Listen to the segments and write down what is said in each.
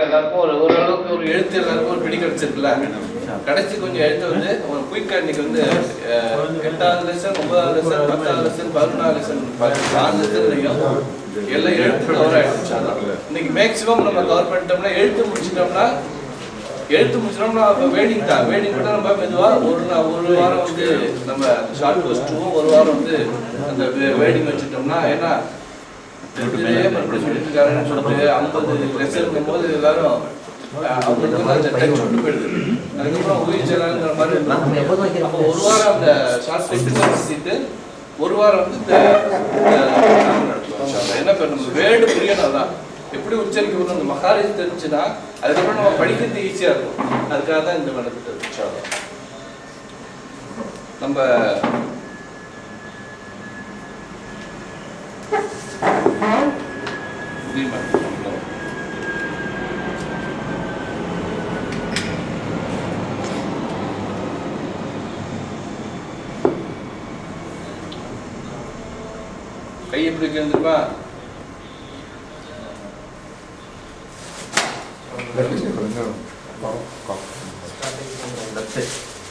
எல்லாருக்கும் ஓரளவுக்கு ஒரு எழுத்து எல்லாருக்கும் ஒரு பிடி கிடைச்சிருக்குல்ல. கடைசி கொஞ்சம் எழுத்து வந்து குயிக்கா இன்னைக்கு வந்து 8வது லெசன் 9வது லெசன் 10வது லெசன் 11வது லெசன் 4 லெசன்லையும் எல்லாம் எழுத்து கவர் ஆயிடுச்சு. இன்னைக்கு மேக்சிமம் நம்ம கவர் பண்ணிட்டோம்னா எழுத்து முடிச்சிட்டோம்னா வேடிங் தான். வேடிங் கூட நம்ம மெதுவாக ஒரு வாரம் வந்து நம்ம ஷார்ட் கோர்ஸ் 2 ஒரு வாரம் வந்து அந்த வேடிங் வச்சுட்டோம்னா, ஏன்னா மறுபடியும் சொல்லிட்டு இருக்காருன்னு சொல்லிட்டு 50 லெசன் போது எல்லாரும் அவங்களுக்கு வந்து அந்த டைம் விட்டு போயிடுது. அதுக்கப்புறம் உயிர்ச்சலாங்கிற மாதிரி அப்போ ஒரு வாரம் அந்த ஷார்ட் கோர்ஸ் ஒரு வாரம் வந்து என்ன பேர் நம்ம வேர்டு புரியணும் தான் எப்படி உச்சரிக்கணும் அந்த மகாராஜ் தெரிஞ்சுன்னா அதுக்கப்புறம் நம்ம படிக்கிறது ஈஸியா இருக்கும். அதுக்காக தான் இந்த நடந்துட்டு நம்ம கை எப்படி இருந்துருப்பா?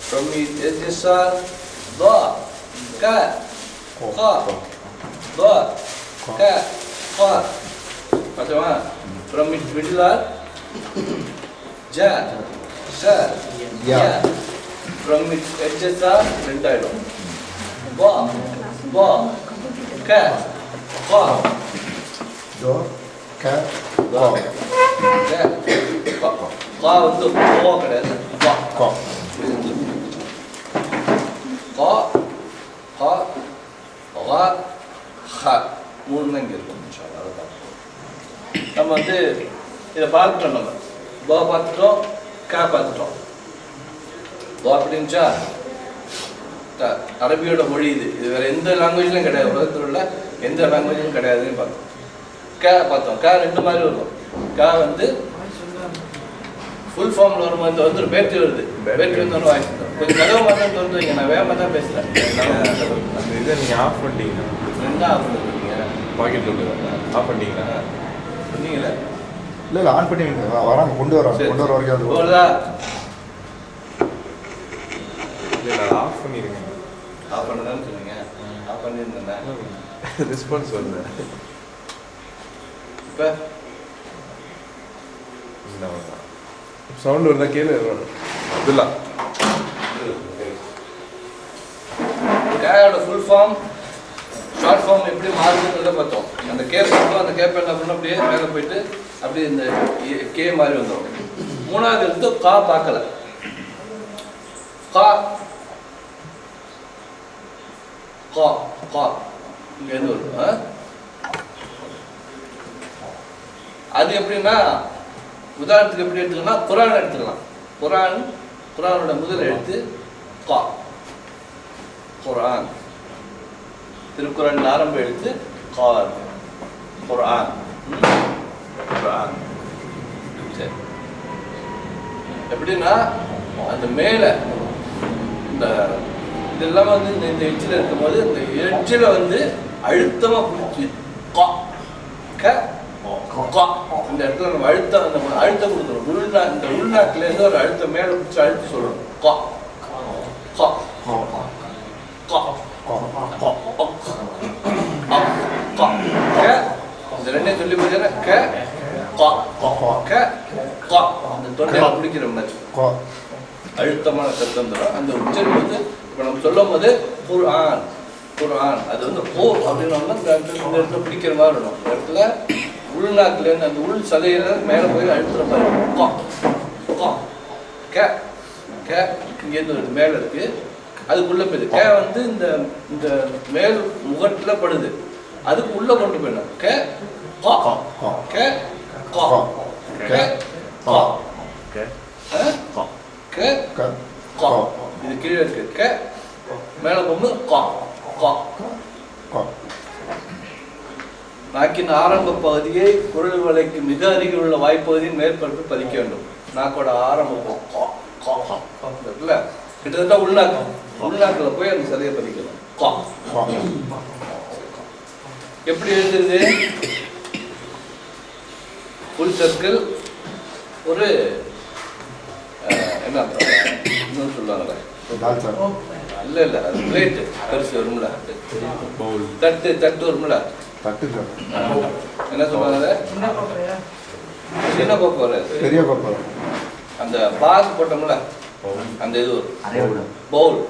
From Ejisa, Do, Ka, Ka, Do, Ka, Ka. Macam mana? From middle are Ja, Sa, Ya. From Ejisa, rendah. Bo, Bo, Ka, Ka. Do, Ka, Ka. Ka untuk Ko கிடையாது. Ka. Ka. Ka, Ka, Ka, Ha. மூணு தான் இங்கே இருக்கும். நம்ம வந்து இதை பார்த்துட்டோம். நம்ம பா பார்த்துட்டோம், கா பார்த்துட்டோம். பா அப்படின்ச்சா அரபியோட மொழி இது வேற எந்த லாங்குவேஜ்லையும் கிடையாது. உலகத்தில் உள்ள எந்த லாங்குவேஜ்லையும் கிடையாதுன்னு பார்த்தோம். கா பார்த்தோம். கா ரெண்டு மாதிரி வரும். கா வந்து ஃபுல் ஃபார்மில் வரும்போது இந்த வந்து பேட்டி வருது. பேட்டி வந்து வாய்ஸ் தான் கொஞ்சம் கதவு மாதிரி தோன்று வைங்க. நான் வேகமாக தான் பேசுகிறேன். இதை நீங்கள் ஆஃப் பண்ணிட்டீங்கன்னா ரெண்டா ஆஃப் பண்ணிருக்கீங்க. பாக்கெட் ஆஃப் பண்ணிட்டீங்களா? சொன்னீங்களே இல்லை ஆன் பண்ணி வராங்க கொண்டு வர வரைக்கும் அது போகுதா? இல்லை நான் ஆஃப் பண்ணியிருக்கேன். ஆஃப் பண்ணதான்னு சொன்னீங்க. ஆஃப் பண்ணியிருந்தேன். ரெஸ்பான்ஸ் வருது. இப்போ சவுண்ட் வருதா? கேளு. அதுல கேயோட ஃபுல் ஃபார்ம் ஷார்ட் ஃபார்ம் எப்படி மாறுதுன்றதை பார்த்தோம். அந்த கேப் பார்த்தோம். அந்த கேப் என்ன பண்ணோம், அப்படியே மேலே போயிட்டு அப்படியே இந்த கே மாதிரி வந்துடும். மூணாவது எடுத்து கா பார்க்கல. கா கா கா இங்கேருந்து வரும். அது எப்படின்னா உதாரணத்துக்கு எப்படி எடுத்துக்கலாம், குரான் எடுத்துக்கலாம். குரானோட முதல் எழுத்து கா. குரான் திருக்குறள் ஆரம்ப எழுத்து கா இருக்கு. குரான் குரான். சரி, எப்படின்னா அந்த மேல இந்த இதெல்லாம் வந்து இந்த எட்ஜில் இருக்கும்போது இந்த எட்ஜில் வந்து அழுத்தமா பிடிச்சி கா க இந்த இடத்துல நம்ம அழுத்தம் கொடுக்கணும். இந்த உள்நாட்டுல இருந்து ஒரு அழுத்தம் மேல பிடிச்சி அழுத்தி சொல்லணும். கா கா கா இந்த ரெண்டே சொல்லி போச்சுன்னா க க கா அந்த தொண்டையில பிடிக்கிற மாதிரி அழுத்தமான சத்தம் தரும். அந்த உச்சரிப்பு வந்து இப்போ நம்ம சொல்லும் போது குர்ஆன் குர்ஆன் அது வந்து போர் அப்படின்னு இந்த இடத்துல பிடிக்கிற மாதிரி வரும். இந்த இடத்துல உள்நாக்குலேருந்து அந்த உள் சதையில மேலே போய் அழுத்துற மாதிரி கா கா கே கே இங்கேருந்து வருது. மேலே இருக்கு அதுக்குள்ள போயிடுது. கே வந்து இந்த இந்த மேல் முகட்டுல படுது, அதுக்கு உள்ள கொண்டு போயிடணும். கே கா கே கா கே கா கே கா. இது கீழே இருக்கு. கே மேல போகும்போது கா கா. நாக்கின் ஆரம்ப பகுதியை குரல் வலைக்கு மிக அருகில் உள்ள வாய்ப்பகுதியின் மேற்பரப்பு பதிக்க வேண்டும். நாக்கோட ஆரம்பம் இருக்குல்ல, கிட்டத்தட்ட உள்நாக்கில் போய் அந்த சதையை பதிக்கணும். எப்படி எழுதுறது? புல் சர்க்கிள் ஒரு என்ன இன்னும் சொல்லுவாங்களே, இல்ல இல்ல அது பிளேட்டு பெருசு வரும்ல, தட்டு தட்டு வரும்ல, என்ன சொல்லுவாங்க, சின்ன கோப்பை வராது, பெரிய கோப்பை. அந்த பாக்கு போட்டோம்ல அந்த இது பவுல்,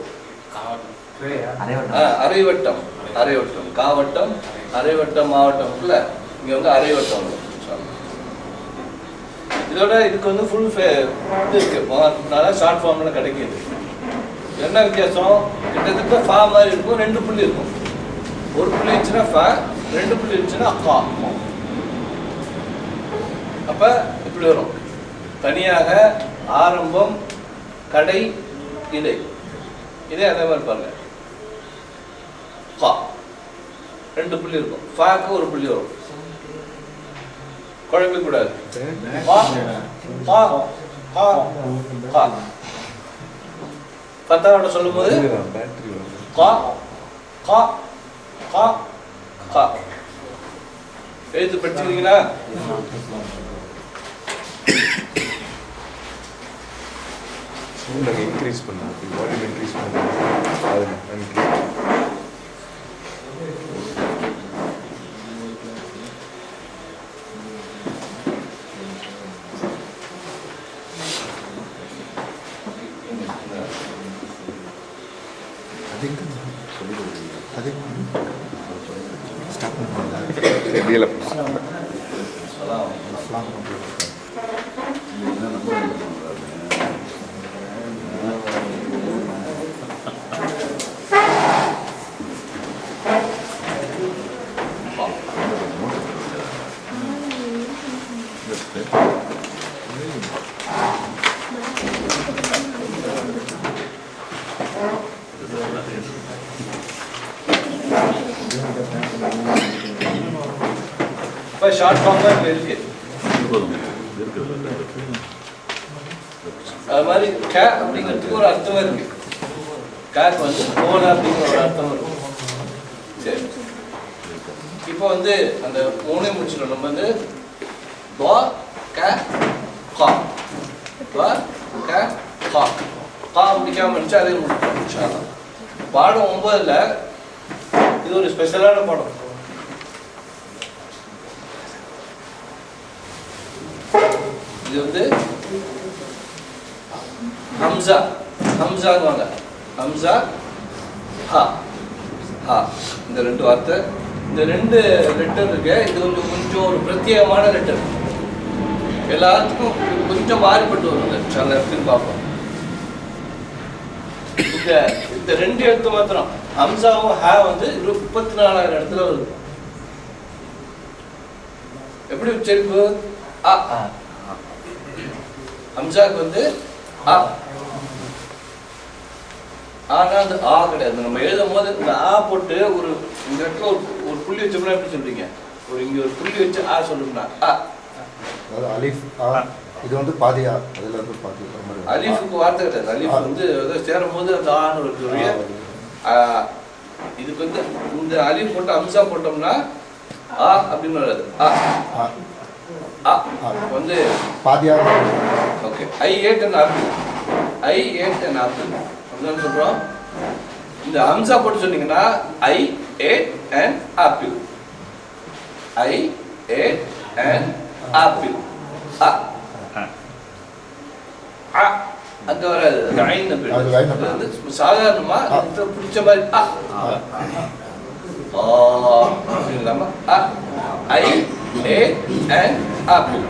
அரைவட்டம், அரைவட்டம் காவட்டம், அரைவட்டம் மாவட்டம் இல்ல, இங்க வந்து அரைவட்டம். இதோட இதுக்கு வந்து ஃபுல் இது இருக்கு, நல்லா ஷார்ட் ஃபார்ம்ல கிடைக்கிது. என்ன வித்தியாசம்? கிட்டத்தட்ட ஃபா மாதிரி இருக்கும், 2 புள்ளி இருக்கும். ஒரு புள்ளி இருந்துச்சுன்னா ஃபா, 2 புள்ளி இருந்துச்சுன்னா கா. அப்ப இப்படி வரும். தனியாக ஆரம்பம், கடை, இடை. இதே அதே மாதிரி பாருங்க. கா 2 புள்ளி இருக்கும், ஃபாக்கு ஒரு புள்ளி வரும். குழம்பு கூடாது. பத்தாவோட சொல்லும் போது எழுத்து படிச்சுக்கிறீங்களா? இன்க்ரீஸ் பண்ணலாம், வால்யூம் இன்க்ரீஸ் பண்ணலாம். ஷார்ட் ஃபார்ம் தான் இருக்கு. அது மாதிரி கே அப்படிங்கிறதுக்கு ஒரு அர்த்தம் இருக்கு. கேக்கு வந்து போல அப்படிங்கிற ஒரு அர்த்தம் இருக்கு. சரி, இப்போ வந்து அந்த 3 முடிச்சிடும். நம்ம வந்து பா கே கா, பா கே கா, கா முடிக்காம இருந்துச்சு, அதே முடிச்சோம். பாடம் 9ல் இது ஒரு ஸ்பெஷலான பாடம். இது வந்து ஹம்சா, ஹம்சாங்க, ஹம்சா ஹா ஹா, இந்த 2 வார்த்தை, இந்த 2 லெட்டர் இருக்கு. இது கொஞ்சம் ஒரு பிரத்யேகமான லெட்டர், எல்லாத்துக்கும் கொஞ்சம் மாறுபட்டு வரும். சில இடத்துக்கு பார்ப்போம். இந்த 2 எழுத்து மாத்திரம் ஹம்சாவும் ஹா வந்து 34,000 இடத்துல வருது. எப்படி உச்சரிப்பு? அ. ஹம்சாக்கு வந்து அ, ஆனா அது ஆ கிடையாது. நம்ம எழுதும் போது இந்த ஆ போட்டு ஒரு இந்த இடத்துல ஒரு புள்ளி வச்சோம்னா எப்படி சொல்றீங்க? ஒரு இங்க ஒரு புள்ளி வச்சு ஆ சொல்லணும்னா அ. அதாவது அலிஃப் ஆ, இது வந்து பாதியா, அதுல இருந்து பாதி. அலிஃபுக்கு வார்த்தை கிடையாது. அலிஃப் வந்து சேரும் போது அந்த ஆன்னு ஒரு இதுக்கு வந்து இந்த அலிஃப் போட்டு ஹம்சா போட்டோம்னா ஆ அப்படின்னு வராது. அ வந்து பாதியா. Okay, I ate and apple, I ate and apple அப்படிதான் சொல்றோம். இந்த ஹம்சா போட்டு சொன்னீங்கன்னா I ate and apple, I ate and apple. அ அ அங்க வராது, அது ஐன் அப்படி. சாதாரணமா பிடிச்ச மாதிரி அ அப்படிங்களாமா. அ ஐ ate an apple.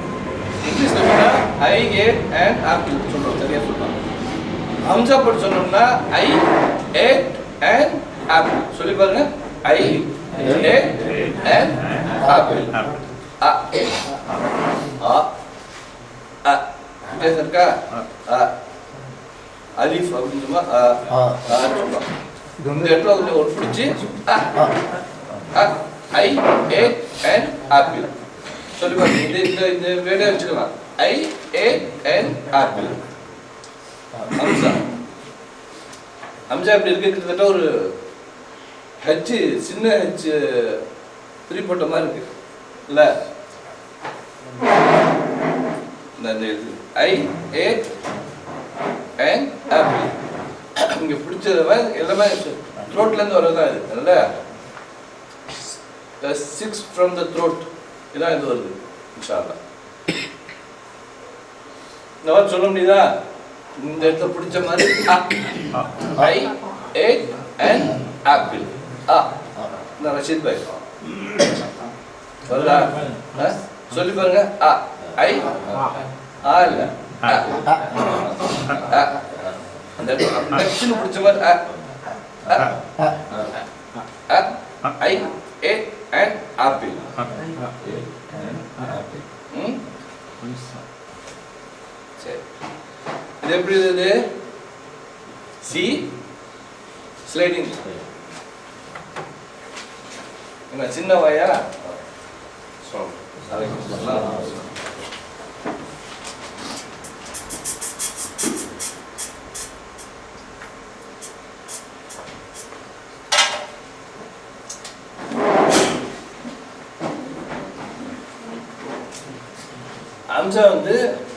இங்கிலீஷ்ல சொன்னா I ate an apple சொல்றோம், சரியா சொல்றோம். ஹம்சா போட்டு சொன்னோம்னா ஐ ஏட் அண்ட் ஆப்பிள். சொல்லி பாருங்க. I ate and apple. அ ஆ அ வித்தியாசம் இருக்கா? அலிஃப் அப்படின்னு சொன்னா சொல்லலாம். இது வந்து இந்த இடத்துல வந்து ஒரு பிடிச்சி ஐ ஏட் அண்ட் ஆப்பிள் சொல்லி பாருங்க. இந்த வேர்டே வச்சுக்கலாம். I ate and apple. ஹம்சா ஹம்சா இப்படி இருக்கு. கிட்டத்தட்ட ஒரு ஹெச், சின்ன ஹெச் பிரி போட்ட மாதிரி இருக்கு இல்ல? ஐ ஏட் அண்ட் ஆப்பிள். இங்க பிடிச்சது எல்லாமே த்ரோட்ல இருந்து வரதான் இது. அதனால 6 from the throat இதான் இது வருது. இன்ஷா அல்லாஹ் இந்த வார்த்தை சொல்ல முடியுதா? இந்த இடத்துல பிடிச்ச மாதிரி ஐ ஏட் அண்ட் ஆப்பிள். நான் ரஷீத் பாய் வருதா? சொல்லி பாருங்க. ஐ இல்ல அந்த நெக்ஸ்ட் பிடிச்ச மாதிரி ஐ ஏட் அண்ட் ஆப்பிள். சரி, இது எப்படி இது? C sliding. என்ன சின்ன வாயா?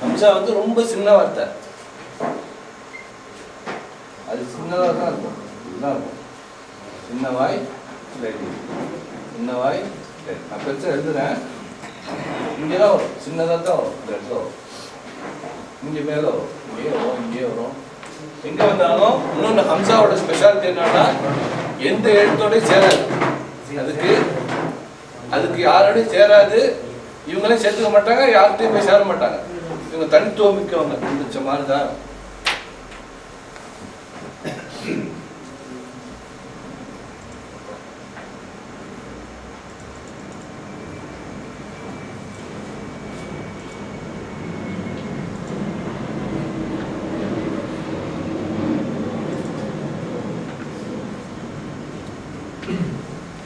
ஹம்சா வந்து ரொம்ப சின்ன வார்த்தை. அது சின்னதாக தான் இருக்கும். இதுதான் இருக்கும். சின்ன வாய் சின்ன வாய். நான் பெருசாக எழுதுறேன். இங்கே தான் வரும். சின்னதாக தான் வரும். இந்த இடத்துல வரும். இங்கே மேலே வரும். இங்கே வரும். இங்கே வரும். எங்கே வந்தாலும் இன்னொன்று ஹம்சாவோட ஸ்பெஷாலிட்டி என்னன்னா எந்த எழுத்தோடய சேராது. அதுக்கு யாரோடையும் சேராது. இவங்களையும் சேர்த்துக்க மாட்டாங்க, யார்கிட்டையும் போய் சேர மாட்டாங்க. இவங்க தனித்துவம் மிக்கவங்க. இந்த மாதிரி தான்.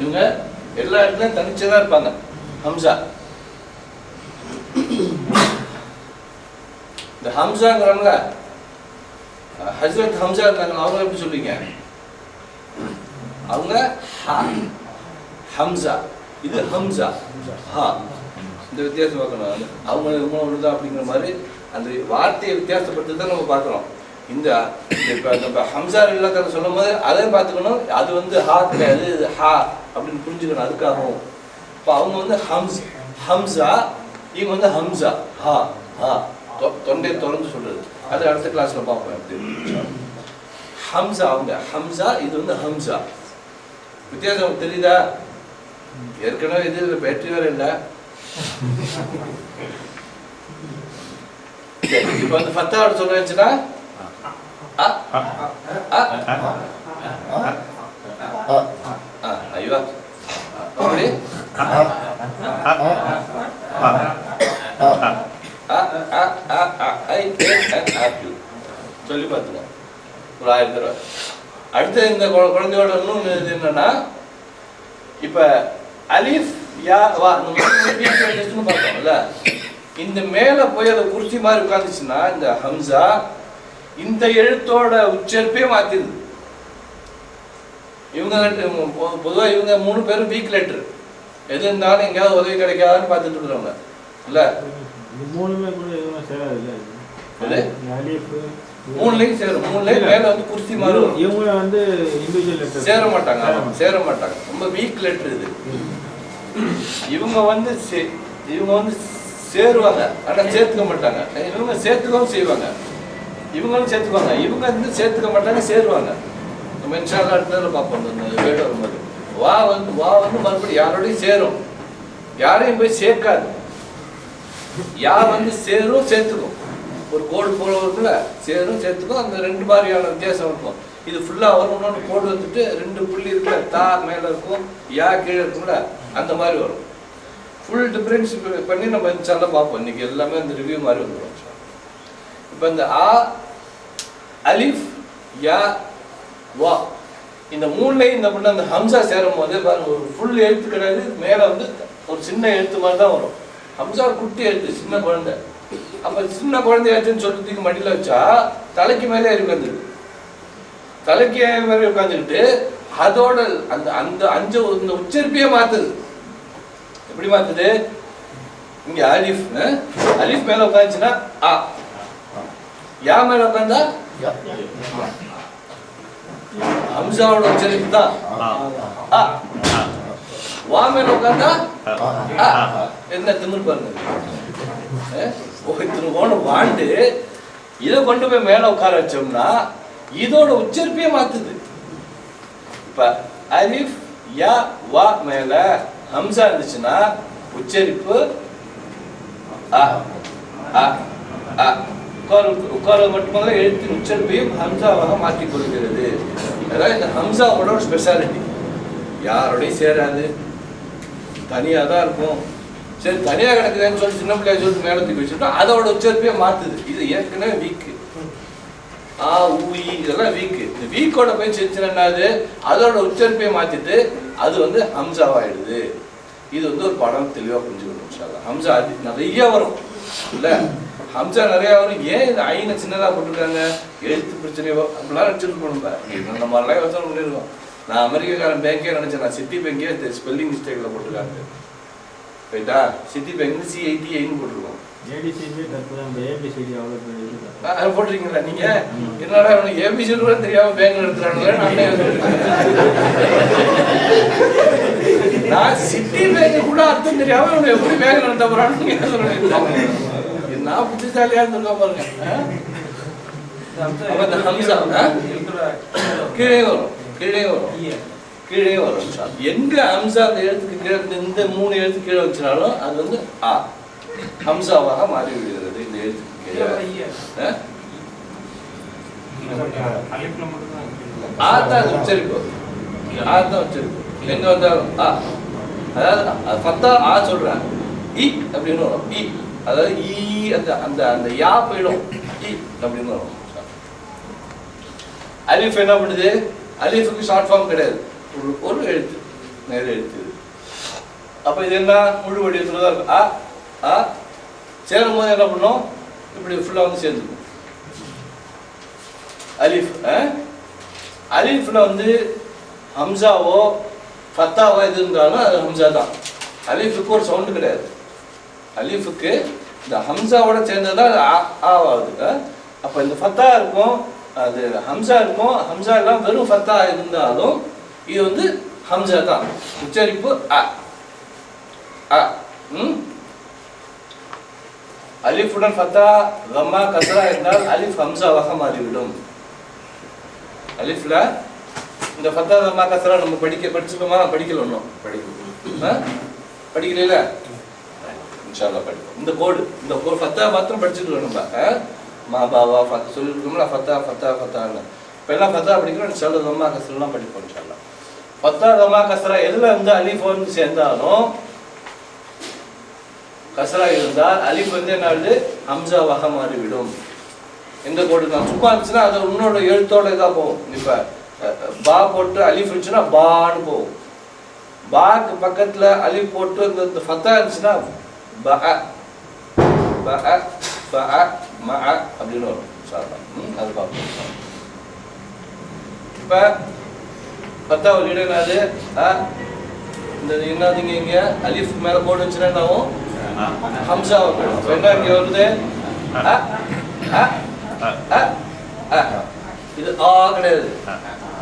இவங்க எல்லா இடத்துலயும் தனிச்சதான் இருப்பாங்க. ஹம்சா இந்த ஹம்சாங்கிறாங்கள ஹஜ்ரத் ஹம்சா இருந்தாங்க. அவங்க எப்படி சொல்றீங்க? அவங்க ஹம்சா, இது ஹம்சா. இந்த வித்தியாசம் பார்க்கணும். அவங்க இவங்க அப்படிங்கிற மாதிரி அந்த வார்த்தையை வித்தியாசப்படுத்தி தான் நம்ம பார்க்குறோம். இந்த இப்போ நம்ம ஹம்சா இல்லாத சொல்லும் போது அதையும் பார்த்துக்கணும். அது வந்து ஹா கிடையாது, இது ஹா அப்படின்னு புரிஞ்சுக்கணும். அதுக்காகவும் இப்போ அவங்க வந்து ஹம்சா, இவங்க வந்து ஹம்சா. தொண்டை திறந்து சொல்றது. அது அடுத்த கிளாஸ்ல பார்ப்போம் எப்படி. ஹம்சா அவங்க ஹம்சா, இது வந்து ஹம்சா. வித்தியாசம் தெரியுதா? ஏற்கனவே இது பேட்டரி வேற இல்லை. இப்ப வந்து ஃபத்தாவோட சொல்லுச்சுன்னா ஐயா அப்படி சொல்லி பார்த்துக்கோ ஒரு 1000 தடவை. அடுத்து இந்த குழந்தையோட இன்னொன்று என்னன்னா இப்ப அலிஃப் யா வா பார்த்தோம்ல, இந்த மேல போய் அதை குறிச்சி மாதிரி உட்காந்துச்சுன்னா இந்த ஹம்சா இந்த எழுத்தோட உச்சரிப்பே மாத்திருது. இவங்க பொதுவாக இவங்க 3 பேரும் வீக் லெட்டர். எது இருந்தாலும் எங்கேயாவது உதவி கிடைக்காதான்னு பார்த்துட்டு இருக்கிறவங்க இல்ல. மூணுலையும் சேரும். மூணுலையும் மேல வந்து குர்சி மாதிரி இவங்க வந்து சேர மாட்டாங்க. ரொம்ப வீக் லெட்டர் இது. இவங்க வந்து சேருவாங்க, ஆனா சேர்த்துக்க மாட்டாங்க. இவங்க சேர்த்துக்கவும் செய்வாங்க, இவங்களும் சேர்த்துக்குவாங்க. இவங்க வந்து சேர்த்துக்க மாட்டாங்க, சேருவாங்க. நம்ம இன்ஷா அல்லாஹ் அடுத்த பார்ப்போம். இந்த வேர்டு வரும்போது வா வந்து மறுபடியும் யாரோடையும் சேரும், யாரையும் போய் சேர்க்காது. யா வந்து சேரும், சேர்த்துக்கும். ஒரு கோடு போல இருக்குல்ல, சேரும் சேர்த்துக்கும் அந்த ரெண்டு மாதிரியான வித்தியாசம் இருக்கும். இது ஃபுல்லா வரும். இன்னொன்று கோடு வந்துட்டு 2 புள்ளி இருக்குல்ல, தா மேல இருக்கும், யா கீழே இருக்கும்ல, அந்த மாதிரி வரும். ஃபுல் டிஃபரன்ஸ் பண்ணி நம்ம இன்ஷால்லா பார்ப்போம். இன்னைக்கு எல்லாமே இந்த ரிவ்யூ மாதிரி வந்துடும். இப்போ இந்த ஆ, அலிஃப், யா, வா இந்த மூணுலையும் இந்த பண்ண அந்த ஹம்சா சேரும் போது பாருங்க, ஒரு ஃபுல் எழுத்து கிடையாது, மேலே வந்து ஒரு சின்ன எழுத்து மாதிரி தான் வரும். ஹம்சா குட்டி எழுத்து, சின்ன குழந்தை. அப்போ சின்ன குழந்தை எழுத்துன்னு சொல்றதுக்கு மடியில் வச்சா தலைக்கு மேலே ஏறி உட்காந்துருக்கு. தலைக்கு மேலே உட்காந்துக்கிட்டு அதோட அந்த அந்த அஞ்சு இந்த உச்சரிப்பையே மாத்துது. எப்படி மாத்துது? இங்க அலிஃப், அலிஃப் மேல உட்காந்துச்சுன்னா ஆ, யா மேல உட்காந்தா ஹம்சாவோட உச்சரிப்பு தான் ஆ, வா மேல உட்காந்தா ஆ. என்ன திமிர் பாருங்க, வாண்டு இதை கொண்டு போய் மேல உட்கார வச்சோம்னா இதோட உச்சரிப்பையே மாத்துது. இப்ப அலிஃப், யா, வா மேல ஹம்சா இருந்துச்சுன்னா உச்சரிப்பு அ அ அ. உட்கார மட்டுமல்ல, எழுத்தின் உச்சரிப்பையும் ஹம்சாவாக மாற்றிக் கொள்கிறது. அதான் இந்த ஹம்சாவோட ஒரு ஸ்பெஷாலிட்டி. யாரோடையும் சேராது, தனியா தான் இருக்கும். சரி, தனியா கிடக்குதுன்னு சொல்லி சின்ன பிள்ளைய சொல்லிட்டு மேல தூக்கி வச்சுட்டா அதோட உச்சரிப்பையே மாத்துது. இது ஏற்கனவே வீக்கு. ஆ, ஊ, இதெல்லாம் வீக்கு. இந்த வீக்கோட போய் சேர்த்துனாது அதோட உச்சரிப்பையை மாத்திட்டு அது வந்து ஹம்சாவாயிடுது. இது வந்து ஒரு படம் தெளிவா புரிஞ்சுக்கணும். ஹம்சா நிறைய வரும் இல்ல, ஹம்சா நிறைய வரும். ஏன் இந்த ஐனை சின்னதா போட்டிருக்காங்க? எழுத்து பிரச்சனையோ அப்படிலாம் நினைச்சிட்டு போகணும்பா. இந்த மாதிரிலாம் யோசனை பண்ணிருக்கோம். நான் அமெரிக்காரன் பேங்கே நினைச்சேன், நான் சிட்டி பேங்கே ஸ்பெல்லிங் மிஸ்டேக்ல போட்டிருக்காங்க. ரைட்டா? சிட்டி பேங்க் CITIன்னு போட்டிருக்கோம். போட்டிருக்கீங்களா நீங்க? என்னடா ABCD கூட தெரியாம பேங்க் நடத்துறாங்களே. நான் சிட்டி பேங்க் கூட அர்த்தம் தெரியாம இவனை எப்படி பேங்க் நடத்த போறான்னு நான் புத்திசாலியா இருந்திருக்கா பாருங்க. கீழே வரும், கீழே வரும், கீழே வரும். எங்க ஹம்சா அந்த எழுத்துக்கு கீழே, இந்த 3 எழுத்து கீழே வச்சினாலும் அது வந்து ஆ ஹம்சாவாக மாறி விடுகிறது. இந்த எழுத்துக்கு கீழே ஆத்தான் உச்சரிப்பு, ஆத்தான் உச்சரிப்பு. எங்க வந்தாலும் ஆ, அதாவது ஃபத்தா ஆ சொல்றேன், இ அப்படின்னு வரும். இ அதாவது ஈ, அந்த அந்த அந்த யா போயிடும், இ அப்படின்னு வரும். அலிஃப் என்ன பண்ணுது? அலிஃபுக்கு ஷார்ட் ஃபார்ம் கிடையாது, ஒரு எழுத்து, நேர எழுத்து. அப்ப இது என்ன? முழு வடிவத்துல தான் இருக்கு. ஆ ஆ சேரும் போது என்ன பண்ணும்? இப்படி ஃபுல்லா வந்து சேர்ந்துக்கும். அலிஃப், அலிஃப்ல வந்து ஹம்சாவோ ஃபத்தாவோ எது இருந்தாலும் அது ஹம்சா தான். அலிஃபுக்கு ஒரு சவுண்டு கிடையாது. அலிஃபுக்கு இந்த ஹம்சாவோட சேர்ந்ததுதான் அது ஆவாது. அப்ப இந்த ஃபத்தா இருக்கும், அது ஹம்சா இருக்கும். ஹம்சா எல்லாம் வெறும் ஃபத்தா இருந்தாலும் இது வந்து ஹம்சா தான். உச்சரிப்பு அ அ. அலிஃபுடன் ஃபத்தா, கம்மா, கஸ்ரா என்றால் அலிஃப் ஹம்சாவாக மாறிவிடும். அலிஃப்ல இந்த ஃபத்தா, கம்மா, கஸ்ரா நம்ம படிச்சிருக்கோமா? படிக்கல, ஒன்றும் படிக்கல. இன்ஷா அல்லாஹ் படிப்போம். இந்த கோடு, இந்த கோடு ஃபத்தா மாத்திரம் படிச்சுக்கிறோம் நம்ம. மா பாவா ஃபத்தா சொல்லியிருக்கோம்ல, ஃபத்தா ஃபத்தா ஃபத்தான்னு. இப்போ எல்லாம் ஃபத்தா படிக்கிறோம். இன்ஷா அல்லாஹ் கம்மா, கஸ்ராலாம் படிப்போம் இன்ஷா அல்லாஹ். ஃபத்தா, கம்மா, கஸ்ரா எதுல வந்து அலிஃப் வந்து சேர்ந்தாலும், கஸ்ரா இருந்தால் அலிஃப் வந்து என்ன ஆகுது? ஹம்சாவாக மாறிவிடும். எந்த கோடு தான் சும்மா இருந்துச்சுன்னா அது உன்னோட எழுத்தோட இதாக போகும். இப்போ பா போட்டு அலிஃப் இருந்துச்சுன்னா பான்னு போகும். பாக்கு பக்கத்துல அலிஃப் போட்டு இந்த ஃபத்தா இருந்துச்சுன்னா ப ப ப ம அப்படின்னு வரும். அது பார்ப்போம். இப்போ ஃபத்தா ஒரு இடம் என்னது? இந்த என்னதுங்க, இங்க அலிஃப் மேல கோடு வச்சுன்னா என்னாவும் ஹம்சா போயிடும். என்ன இங்க வருது? இது ஆ கிடையாது.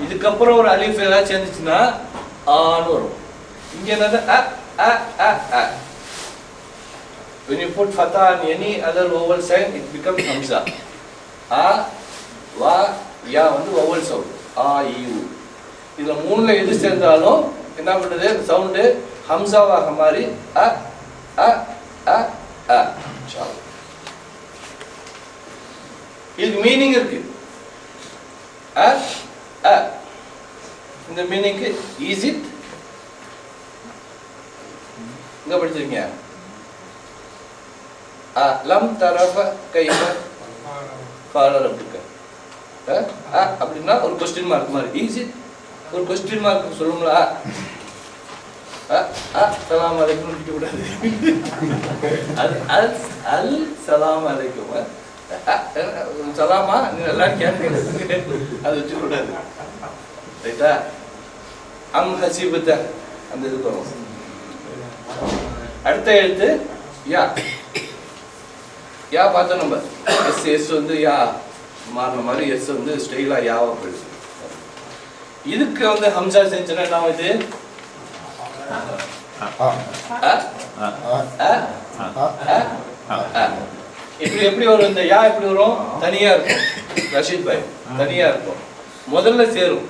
இதுக்கப்புறம் ஒரு அலிஃப் ஏதாவது சேர்ந்துச்சுன்னா ஆன்னு வரும். இங்க என்னது? When you put fatha on any other vowel sign, it becomes hamza. A, va, ya வந்து vowel sound. A, u. இதுல மூணுல எது சேர்ந்தாலும் என்ன பண்ணுது? சவுண்ட் ஹம்சாவாக மாறி அ அ அ அ. இதுக்கு மீனிங் இருக்கு. இந்த மீனிங்க்கு இஸ் இட் இங்க படிச்சிருக்கீங்க. லம் தரஃப கைஃப கால ரப்புக்க. அப்படின்னா ஒரு கொஸ்டின் மார்க் மாதிரி. இஸ் இட் ஒரு கொஸ்டின் மார்க் சொல்லுங்களா? சலாம் அலைக்கும் நிக்க கூடாது. அல் சலாம் அலைக்கும் சலாமா எல்லாம் கேட்க அது வச்சு கூடாது. ரைட்டா? அம் ஹசீபத்த அந்த இதுக்கு வரும். அடுத்த எழுத்து யா. யா பார்த்தோம் நம்ம. எஸ் வந்து யா மாறின மாதிரி எஸ் வந்து ஸ்டைலா யாவா போயிடுச்சு. இதுக்கு வந்து ஹம்சா செஞ்சுன்னா என்ன இது? எப்படி வரும்? இந்த யா எப்படி வரும்? தனியா இருக்கும். ரஷீத் பாய் தனியா இருக்கும். முதல்ல சேரும்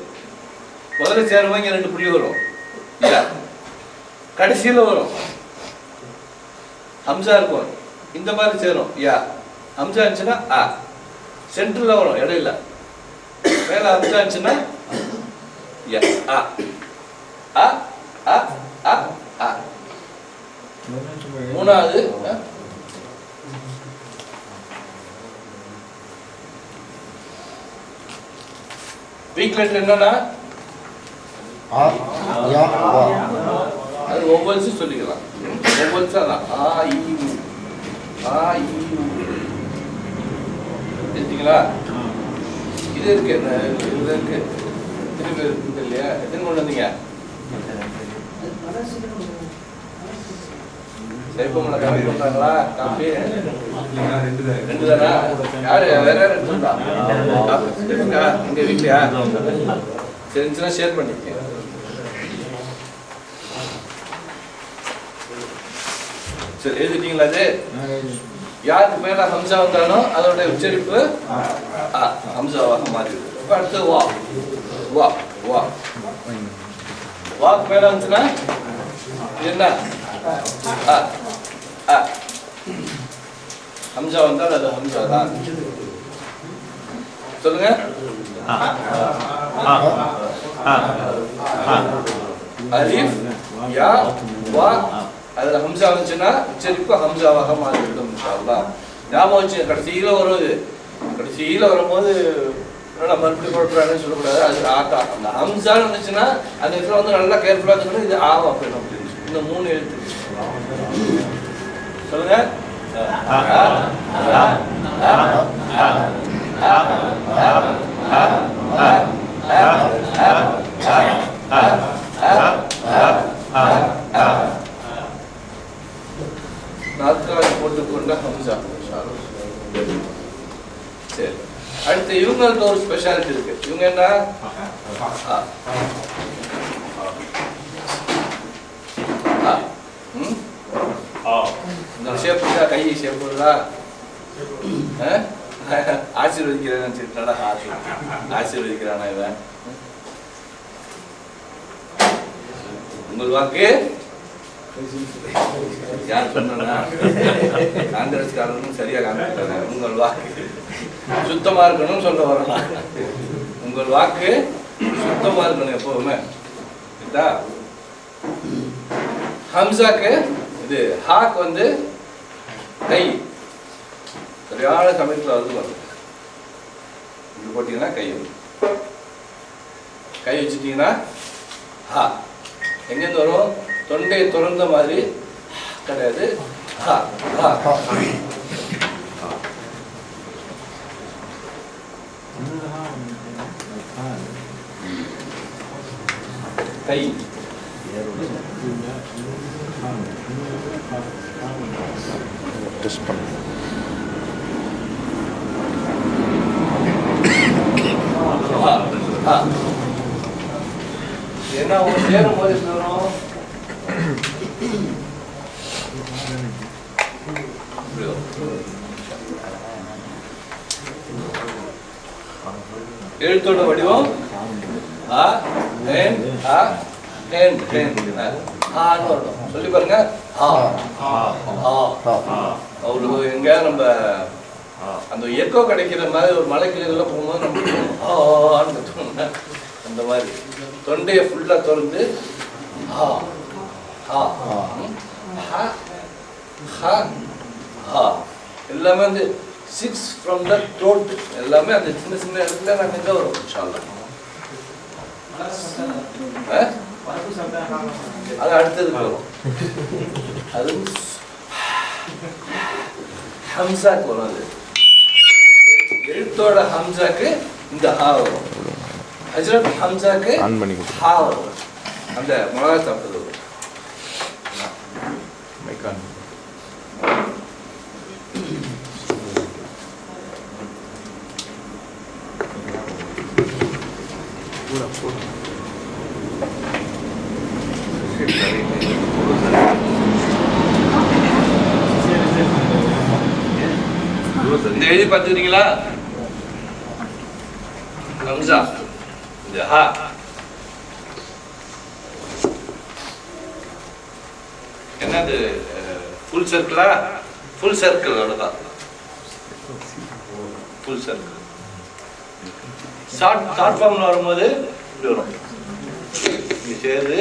இங்க 2 புள்ளி வரும். யா கடைசியில வரும். ஹம்சா இருக்கும். இந்த மாதிரி சேரும். யா ஹம்சா இருந்துச்சுன்னா சென்டர்ல வரும், இடையில. மேல ஹம்சா இருந்துச்சுன்னா யா மூணாவது வீக் லெட்டர் என்னன்னா அது ஒவ்வொரு சொல்லிக்கலாம். ஒவ்வொரு எடுத்தீங்களா? இது இருக்கு, இது இருக்கு, திரும்பி இருக்கு இல்லையா? எத்தனை கொண்டு வந்தீங்க? சேப்பமலை காப்பி பண்றாங்களா? காப்பி 2 தானா? யாரு வேற யாரும் எடுத்துட்டா? இங்க வீட்லயா? தெரிஞ்சுன்னா ஷேர் பண்ணிக்க. சரி, எழுதிட்டீங்களா? அது யாருக்கு மேல ஹம்சா வந்தானோ அதோட உச்சரிப்பு ஹம்சாவாக மாறிடுது. இப்ப அடுத்து வா. வா வா வாக்கு மேல வந்துச்சுன்னா என்ன? ஹம்சா வந்தால் அது ஹம்சா தான். சொல்லுங்க. அலிஃப் யா வா அதுல ஹம்சா வந்துச்சுன்னா உச்சரிப்பு ஹம்சாவாக மாறிவிடும். இன்ஷா அல்லாஹ் ஞாபகம் வச்சு கடைசியில வருவது. கடைசியில வரும்போது மறுபடியும் போடுறாங்கன்னு சொல்லக்கூடாது. அது ஆட்டா அந்த ஹம்சான்னு வந்துச்சுன்னா அந்த இடத்துல வந்து நல்லா கேர்ஃபுல்லா இருக்கணும். இது ஆவா போயிடும். இந்த 3 எழுத்து சொல்லுங்க. நாற்காலி போட்டுக்கொண்ட ஹம்சா. சரி, அடுத்து இவங்களுக்கு ஒரு ஸ்பெஷாலிட்டி இருக்கு. இவங்க என்ன? இந்த ஷேப் கை ஷேப் ஆசீர்வதிக்கிறேன். ஆசீர்வதிக்கிறானா இவன்? உங்கள் வாக்கு யார் சொன்னா? காங்கிரஸ்காரனும் சரியா காமிக்கிறாங்க. உங்கள் வாக்கு சுத்தமா இருக்கணும் சொல்ல வரலாம். உங்கள் வாக்கு சுத்தமா இருக்கணும் எப்பவுமே. ஹம்சாக்கு இது ஹாக் வந்து கை சரியான சமயத்தில் வந்து வரும். இப்படி போட்டீங்கன்னா கை வரும். கை வச்சுட்டீங்கன்னா ஹா எங்கேருந்து வரும்? தொண்டையை திறந்த மாதிரி கிடையாது. ஹா ஹா கை டெஸ்ட் பண்ணு. என்ன ஒரு சேரும் போது வரும்? எழுத்தோட வடிவம் சொல்லி பாருங்க. அவங்களுக்கு எங்க நம்ம அந்த எக்கோ கிடைக்கிற மாதிரி ஒரு மலைக்கிளைகளில் போகும்போது நம்ம கத்துவோம்னா அந்த மாதிரி தொண்டையை ஃபுல்லாக திறந்து ஹா ஹா ஹா ஹா ஹா எல்லாமே வந்து 6 from the throat எல்லாமே அந்த சின்ன சின்ன இடத்துல நான் எங்கே வரும் இன்ஷா அல்லாஹ். அது அடுத்தது வரும். அது ஹம்சாக்கு வரும். அது எழுத்தோட ஹம்சாக்கு இந்த ஹா வரும். ஹஜ்ரத் ஹம்சாக்கு ஹா வரும். அந்த மிளகா சாப்பிட்டது வரும். இந்த எழுதி பார்த்துக்கிறீங்களா? ஹம்சா இந்த ஹா என்னது ஃபுல் சர்க்கிளா? ஃபுல் சர்க்கிள் அவ்வளோதான். ஃபுல் சர்க்கிள் ஷார்ட் ஃபார்ம்ல வரும்போது இப்படி வரும். இங்கே சேருது.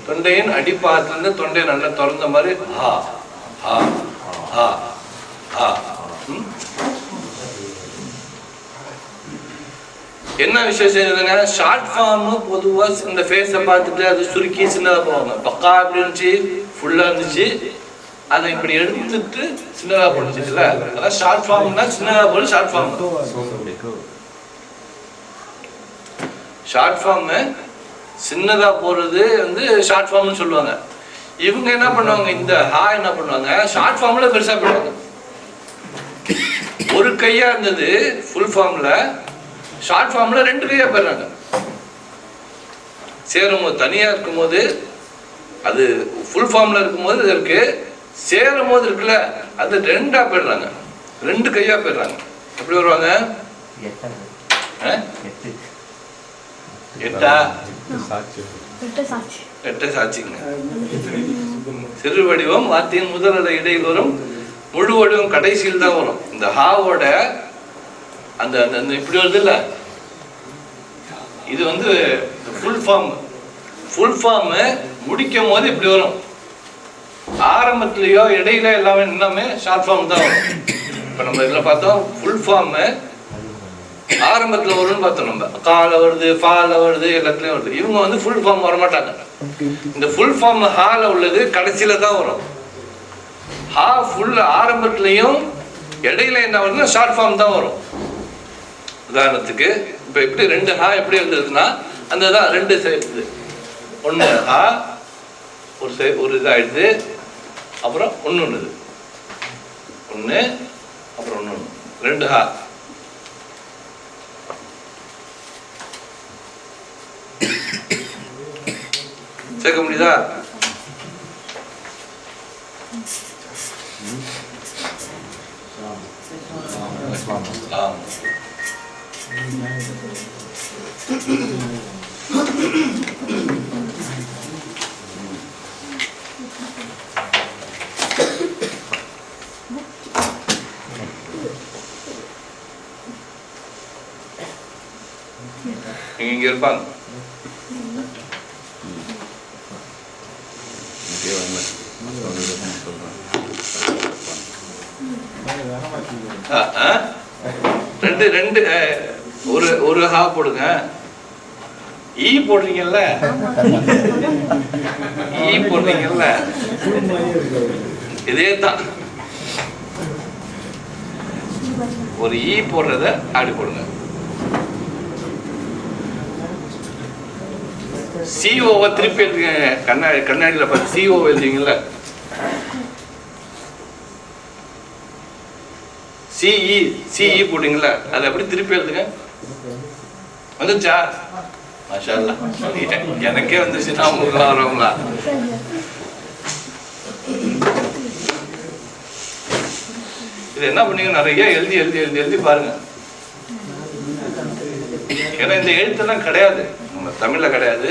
தொண்டையின் அடிப்பாகத்திலிருந்து தொண்டை நல்லா திறந்த மாதிரி ஹா ஹா ஹா ஹா. என்ன விசேஷம்? ஷார்ட் ஃபார்ம் பொதுவா இந்த ஃபேஸை பார்த்துட்டு அது சுருக்கி சின்னதாக போவாங்க. பக்கா அப்படி இருந்துச்சு, ஃபுல்லா இருந்துச்சு, அதை இப்படி எடுத்துட்டு சின்னதாக போட்டுச்சுல, அதான் ஷார்ட் ஃபார்ம்னா சின்னதாக போடு. ஷார்ட் ஃபார்ம் ஷார்ட் ஃபார்ம் சின்னதா போறது வந்து ஷார்ட் ஃபார்ம்னு சொல்லுவாங்க. இவங்க என்ன பண்ணுவாங்க, இந்த ஹா என்ன பண்ணுவாங்க, ஷார்ட் ஃபார்ம்ல பெருசா போடுவாங்க. ஒரு கையா இருந்தது ஃபுல் ஃபார்ம்ல, ஷார்ட் ஃபார்ம்ல 2 கையா போயிடுறாங்க. சேரும்போது தனியா இருக்கும்போது அது ஃபுல் ஃபார்ம்ல இருக்கும்போது இருக்கு, சேரும் போது இருக்குல்ல அது 2ஆ போயிடுறாங்க, 2 கையா போயிடுறாங்க. எப்படி வருவாங்க? 8 சாட்சிங்க. சிறு வடிவம் வார்த்தையின் முதல் இடையில் வரும், முழு வடிவம் கடைசியில் தான் வரும். இந்த ஹாவோட அந்த இப்படி வருது இல்ல, இது வந்து ஃபுல் ஃபார்ம். ஃபுல் ஃபார்ம் முடிக்கும் போது இப்படி வரும். ஆரம்பத்திலயோ இடையில எல்லாமே ஷார்ட் ஃபார்ம் தான் வரும். இப்ப நம்ம இதுல பார்த்தோம் ஃபுல் ஃபார்ம் ஆரம்பத்துல வரும்னு பார்த்தோம். நம்ம கால வருது, ஃபால வருது, எல்லாத்துலயும் வருது. இவங்க வந்து ஃபுல் ஃபார்ம் வரமாட்டாங்க. இந்த ஃபுல் ஃபார்ம் ஹால உள்ளது கடைசியில தான் வரும். ஹா ஃபுல் ஆரம்பத்திலையும் இடையில என்ன வருதுன்னா ஷார்ட் ஃபார்ம் தான் வரும். உதாரணத்துக்கு இப்ப எப்படி 2 ஹா எப்படி இருந்ததுன்னா அந்த தான் 2 சேர்த்து 1 ஹா ஒரு இதாயிடுது, அப்புறம் 1 அப்புறம் 2 ஹா. சேர்க்க முடியுதா? இங்க இருப்பாங்க. ரெண்டு ஒரு ஹா போடுங்க. ஈ போடுறீங்கல்ல, இதே தான். ஒரு ஈ போடுறத அப்படி போடுங்க. சிஓவை திருப்பி எழுதுங்க. கண்ணாடியில பார்த்து சிஓ எழுதுவீங்கல்ல, சிஇ போட்டீங்களா, அதை அப்படி திருப்பி எழுதுங்க. வந்துச்சா? மாஷா அல்லாஹ். எனக்கே வந்துச்சுன்னா உங்களுக்கு வரவங்களா? இது என்ன பண்ணீங்க, நிறைய எழுதி எழுதி எழுதி எழுதி பாருங்க. ஏன்னா இந்த எழுத்தெல்லாம் கிடையாது, நம்ம தமிழ்ல கிடையாது.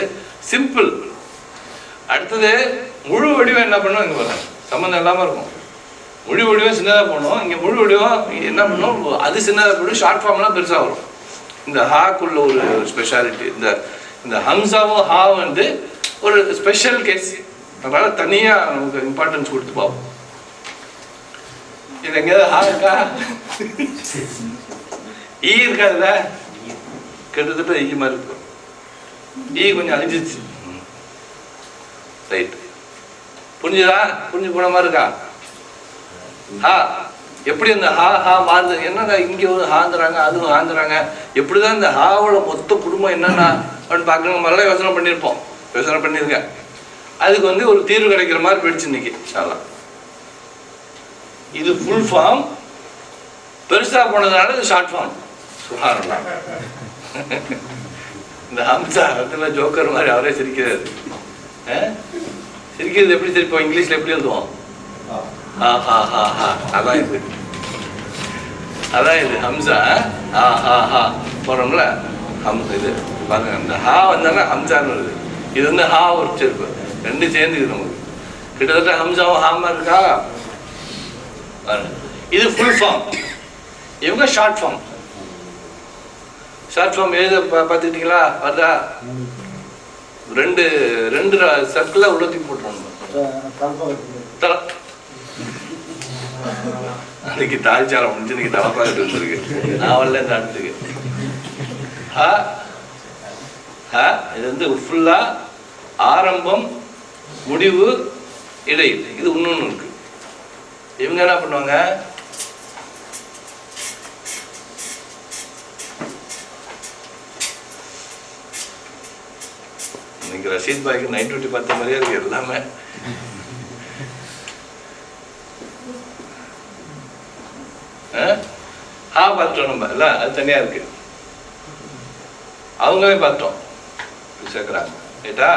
சிம்பிள். அடுத்தது முழு வடிவம் என்ன பண்ணும், இங்கே பாருங்க சம்மந்தம் இல்லாமல் இருக்கும். முழு வடிவம் சின்னதாக போகணும், இங்கே முழு வடிவம் என்ன பண்ணும், அது சின்னதாக போய்டும், ஷார்ட் ஃபார்ம்லாம் பெருசாக வரும். இந்த ஹாக்குள்ள ஒரு ஸ்பெஷாலிட்டி. இந்த ஹம்சாவும் ஹா வந்து ஒரு ஸ்பெஷல் கேஸ், அதனால தனியாக நமக்கு இம்பார்ட்டன்ஸ் கொடுத்து பார்ப்போம். இது எங்கேயாவது ஹா இருக்கா, ஈ இருக்காதுல்ல, கிட்டத்தட்ட ஈ மாதிரி இருக்கும். ஈ கொஞ்சம் அழிஞ்சிச்சு. ரைட், புரிஞ்சுதா? புரிஞ்சு போன மாதிரி இருக்கா? ஹா எப்படி அந்த ஹா ஹா மாறுது? என்னங்க இங்கே ஒரு ஹாந்துறாங்க, அதுவும் ஹாந்துறாங்க. எப்படிதான் இந்த ஹாவோட மொத்த குடும்பம் என்னன்னா அப்படின்னு பார்க்குற மாதிரிலாம் யோசனை பண்ணியிருப்போம், யோசனை பண்ணியிருக்கேன். அதுக்கு வந்து ஒரு தீர்வு கிடைக்கிற மாதிரி போயிடுச்சு இன்னைக்கு. சாலாம் இது ஃபுல் ஃபார்ம், பெருசா போனதுனால இது ஷார்ட் ஃபார்ம். சுஹானல்லாஹ். இந்த ஹம்சா இடத்துல ஜோக்கர் மாதிரி அவரே சிரிக்கிறாரு. சிரிக்கிறது எப்படி சிரிப்போம், இங்கிலீஷ்ல எப்படி எழுதுவோம்? அதான் இது, அதான் இது ஹம்சா. போறோம்ல இது பாருங்க, இந்த ஹா வந்தாலும் ஹம்சான்னு வருது. இது வந்து ஹா ஒரு செருப்பு, ரெண்டு சேர்ந்துக்குது நமக்கு. கிட்டத்தட்ட ஹம்சாவும் ஹாமா இருக்கா. இது ஃபுல் ஃபார்ம், இவங்க ஷார்ட் ஃபார்ம். ஷார்ட் ஃபார்ம் எழுத பார்த்துக்கிட்டீங்களா? வருதா? ரெண்டு ரெண்டு சர்க்கிள உள்ளத்துக்கு போட்டுருவாங்க. அன்னைக்கு தாய்ச்சாரம் முடிஞ்சு இன்னைக்கு தலப்பாக்கிட்டு வந்துருக்கு. நான் வரல இந்த அடுத்துக்கு. இது வந்து ஃபுல்லா ஆரம்பம், முடிவு, இடை. இது இன்னொன்னு இருக்கு. இவங்க என்ன பண்ணுவாங்க, இன்னைக்கு ரஷீத் பாய்க்கு நைட் டியூட்டி பார்த்த மாதிரியே இருக்கு எல்லாமே. பார்த்தோம் நம்ம இல்ல, அது தனியா இருக்கு. அவங்களே பார்த்தோம் சேர்க்கிறாங்க. ரைட்டா?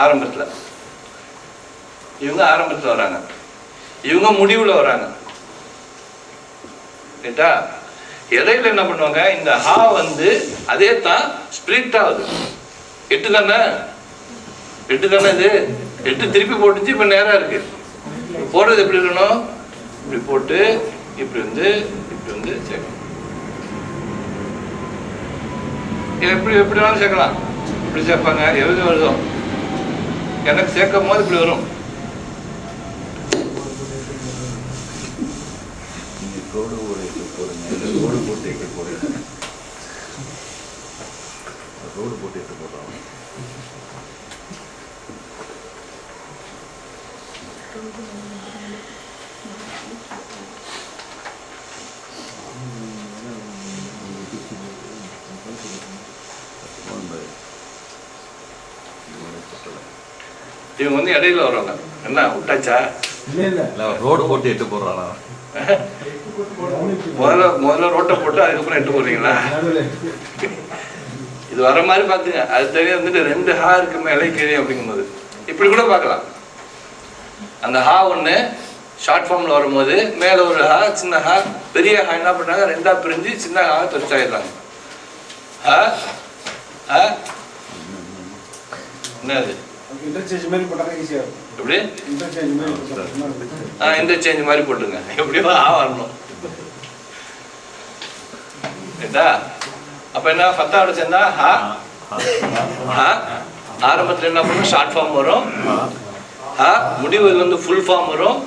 ஆரம்பத்துல இவங்க ஆரம்பத்துல வராங்க, இவங்க முடிவுல வராங்க. ரைட்டா? இடையில என்ன பண்ணுவாங்க, இந்த ஹா வந்து அதே தான் ஸ்பிளிட் ஆகுது. 8 தானே, 8 தானே இது. 8 திருப்பி போட்டுச்சு, இப்ப நேரா இருக்கு. போடுறது எப்படி இருக்கணும், இப்படி போட்டு இப்படி வந்து சேர்க்கணும். எப்படி எப்படினாலும் சேர்க்கலாம். இப்படி சேர்ப்பாங்க, எவ்வளவு வருதோ. எனக்கு சேர்க்கும் போது இப்படி வரும். ரோடு போட்டு எடுத்து போடுறாங்க. இவங்க வந்து இடையில வருவாங்க. என்ன விட்டாச்சா? ரோடு போட்டு எட்டு போடுறானா? முதல்ல ரோட்டை போட்டு அதுக்கப்புறம் எட்டு போடுறீங்களா? இது வர மாதிரி பாத்துங்க. அது தனியா வந்துட்டு 2 ஹா இருக்கு மேலே கீழே அப்படிங்கும்போது இப்படி கூட பார்க்கலாம். அந்த ஹா ஒண்ணு ஷார்ட் ஃபார்ம்ல வரும்போது மேல ஒரு ஹா, சின்ன ஹா, பெரிய ஹா என்ன பண்ணாங்க, 2ஆ பிரிஞ்சு சின்ன ஹா தொலைச்சாயிடுறாங்க. என்னது இன்டர்சேஞ்ச் மாதிரி போட்டாங்க ஈஸியா இருக்கும். எப்படி இன்டர்சேஞ்ச் மாதிரி போட்டாங்க. இன்டர்சேஞ்ச் மாதிரி போட்டுங்க. எப்படியோ ஆ வரணும். ரைட்டா? அப்ப என்ன, ஃபத்தாவோட சேர்ந்தா ஹா. ஆரம்பத்துல என்ன பண்ணும், ஷார்ட் ஃபார்ம் வரும். முடிவுல வந்து ஃபுல் ஃபார்ம் வரும்.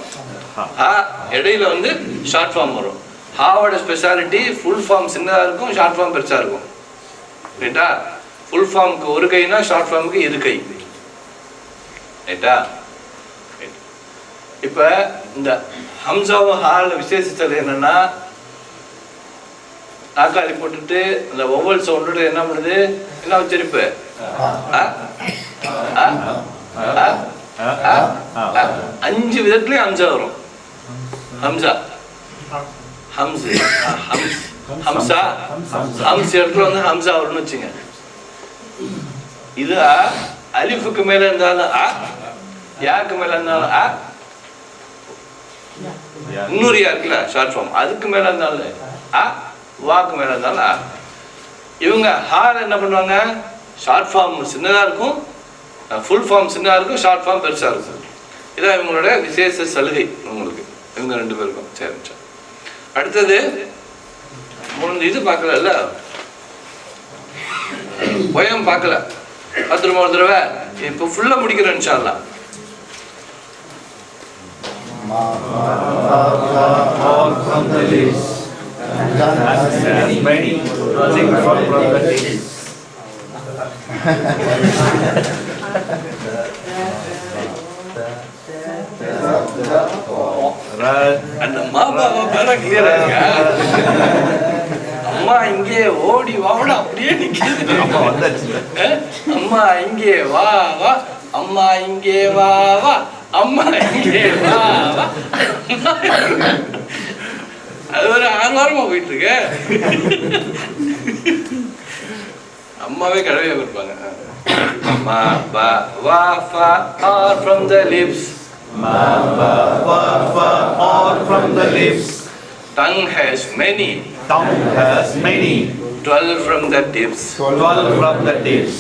இடையில வந்து ஷார்ட் ஃபார்ம் வரும். ஹாவோட ஸ்பெஷாலிட்டி ஃபுல் ஃபார்ம் சின்னதா இருக்கும், ஷார்ட் ஃபார்ம் பெருசா இருக்கும். ரைட்டா? ஃபுல் ஃபார்முக்கு ஒரு கைனா ஷார்ட் ஃபார்முக்கு 2 கை. ரைட்டா? இப்ப இந்த ஹம்சாவும் ஹால விசேஷித்தது என்னன்னா, நாக்காளி போட்டுட்டு அந்த ஒவ்வொரு சவுண்டோட என்ன பண்ணுது, என்ன உச்சரிப்பு, 5 விதத்துலயும் ஹம்சா வரும். ஹம்சா, ஹம்ஸ், ஹம்சா, ஹம்ஸ் இடத்துல வந்து ஹம்சா வரும்னு வச்சுங்க. இது அலிஃபுக்கு மேல இருந்தாலும் யாக்கு மேல இருந்தாலும் இன்னொரு யா இருக்குல்ல ஷார்ட் ஃபார்ம், அதுக்கு மேல இருந்தாலும் வாக்கு மேல இருந்தாலும் இவங்க ஹால என்ன பண்ணுவாங்க, ஷார்ட் ஃபார்ம் சின்னதா இருக்கும், ஃபுல் ஃபார்ம் சின்னதாக இருக்கும், ஷார்ட் ஃபார்ம் பெருசாக இருக்கும். இதான் இவங்களோட விசேஷ சலுகை உங்களுக்கு, இவங்க 2 பேருக்கும். சரி, அடுத்தது இது பார்க்கல, போயம் பார்க்கல, 10 ரூபா ஒரு தடவை. இப்போ ஃபுல்லாக முடிக்கிறேன் இன்ஷா அல்லாஹ். அந்த மாபாவை பேர கிளியரா இருக்கா? அம்மா இங்கே ஓடி வாவோட அப்படியே நிக்குது. அம்மா இங்கே வா வா, அம்மா இங்கே வா வா, அம்மா இங்கே வா வா. அது ஒரு 6 வாரமா போயிட்டு இருக்கு. அம்மாவே கடவையா இருப்பாங்க. அம்மா பா வா ஃபா R from the lips. Ma ba wa fa or from the lips. Tongue has many. Tongue has many. 12 from the tips. 12 from the tips.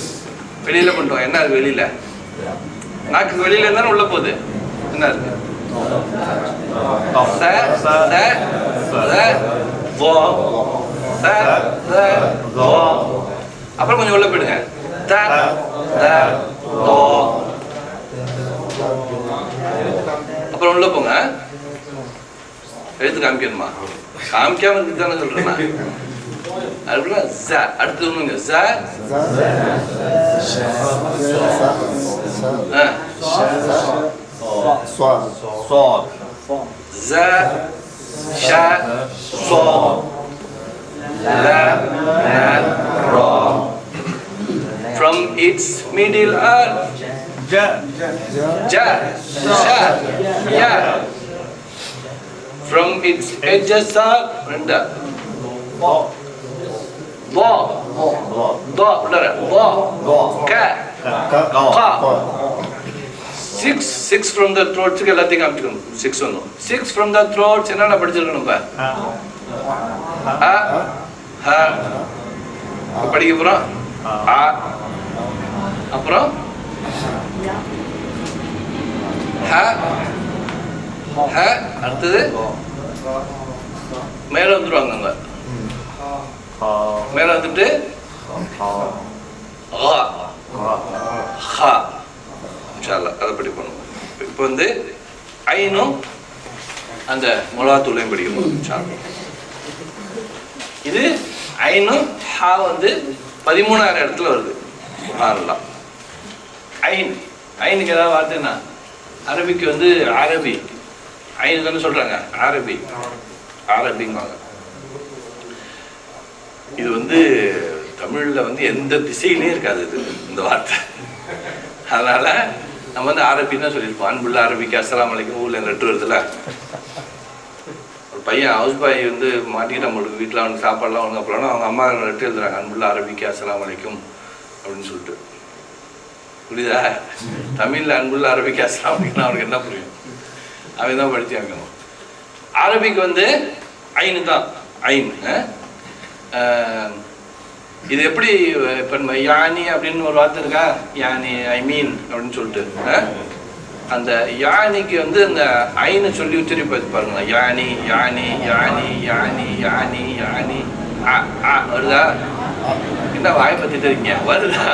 வெளியில பண்ணிட்டோம். என்ன இருக்கு வெளியில? நாக்கு வெளியில இருந்தா உள்ள போகுது. என்ன இருக்கு? ச ச ச வோ ச ச வோ. அப்புறம் கொஞ்சம் உள்ள போயிடுங்க. த த தோ. அப்புறம் உள்ள போங்க. எழுத்து காமிக்கணுமா? காமிக்காம இருக்கு தானே சொல்றேன். அதுக்குள்ள ஜ. அடுத்து ஒண்ணுங்க ஜ ஜ ஷ சோ ல ரா. From its middle are Ja. ja, sha, ya. From its edges are renda. Bo, bo, do, udara, bo, ka, ka. 6 from the throat. எல்லாத்தையும் காமிக்கணும். 6 ஒன்றும். 6 from the throat. என்னென்ன படிச்சிருக்கணும் பா? அ ஹ. படிக்க போறோம். அ. அப்புறம் ஹ ஹ. அடுத்தது மேல வந்துருவாங்க. அங்க மேல வந்துட்டு அதை படிப்போம். இப்போ வந்து ஐனும் அந்த மொளாத்தூளையும் படிக்கணும். இது ஐனும் ஹா வந்து 13,000 இடத்துல வருது. ஐன். ஐனுக்கு ஏதாவது வார்த்தைன்னா அரபிக்கு வந்து அரபி. ஐனு தானே சொல்றாங்க. அரபி அரபிங்குவாங்க. இது வந்து தமிழ்ல வந்து எந்த திசையிலையும் இருக்காது இது இந்த வார்த்தை. அதனால நம்ம வந்து அரபின்னு தான் சொல்லியிருப்போம். அன்புள்ள அரபிக்கு அஸ்ஸலாமு அலைக்கும். ஊர்ல லெட்டர் வருதுல, ஒரு பையன் ஹவுஸ் பாய் வந்து மாட்டிக்கிட்டு நம்மளுக்கு வீட்டில் அவனுக்கு சாப்பாடுலாம் ஒழுங்கா போகலாம். அவங்க அம்மா லெட்டர் எழுதுறாங்க, அன்புள்ள அரபிக்கு அஸ்ஸலாமு அலைக்கும் அப்படின்னு சொல்லிட்டு. புரியுதா? தமிழ்ல அன்புள்ள அரபிக்கு அஸ்ஸலாமு அலைக்கும் அவனுக்கு என்ன புரியும்? அவன் தான் படிச்சாங்க. அரபிக்கு வந்து ஐனு தான். ஐன். இது எப்படி இப்போ நம்ம யானி அப்படின்னு ஒரு வார்த்தை இருக்கா? யானி ஐ மீன் அப்படின்னு சொல்லிட்டு அந்த யானிக்கு வந்து அந்த ஐன்னு சொல்லி உச்சரிப்பு பாருங்க. யானி யானி யானி யானி யானி யானி வருதா? என்ன வாய் பத்திட்டு இருக்கீங்க? வருதா?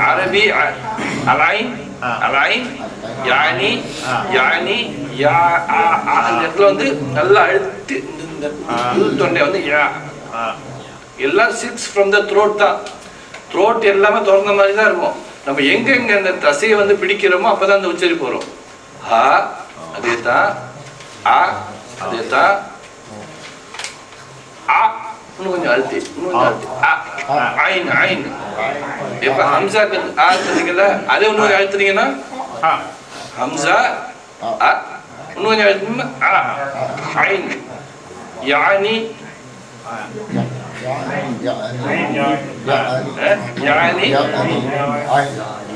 அரபி அலைன் அலைன் யானி யானி யா. அந்த இடத்துல வந்து நல்லா அழுத்தி இந்த தொண்டை வந்து யா. எல்லாம் 6 from the throat தான். த்ரோட் எல்லாமே திறந்த மாதிரி தான் இருக்கும். நம்ம எங்க அந்த தசையை வந்து பிடிக்கிறோமோ அப்பதான் அந்த உச்சரிப்பு வரும். ஆ அதே தான், ஆ அதே தான், ஆ இன்னும் கொஞ்சம் அழுத்தி, இன்னும் கொஞ்சம் அழுத்தி, ஐன் ஐன். எப்ப ஹம்சாக்கு ஆ சொன்னீங்கல்ல, அதே இன்னும் அழுத்துனீங்கன்னா ஹம்சா ஆ. இன்னும் கொஞ்சம் அழுத்தினா ஐன் யானி யானி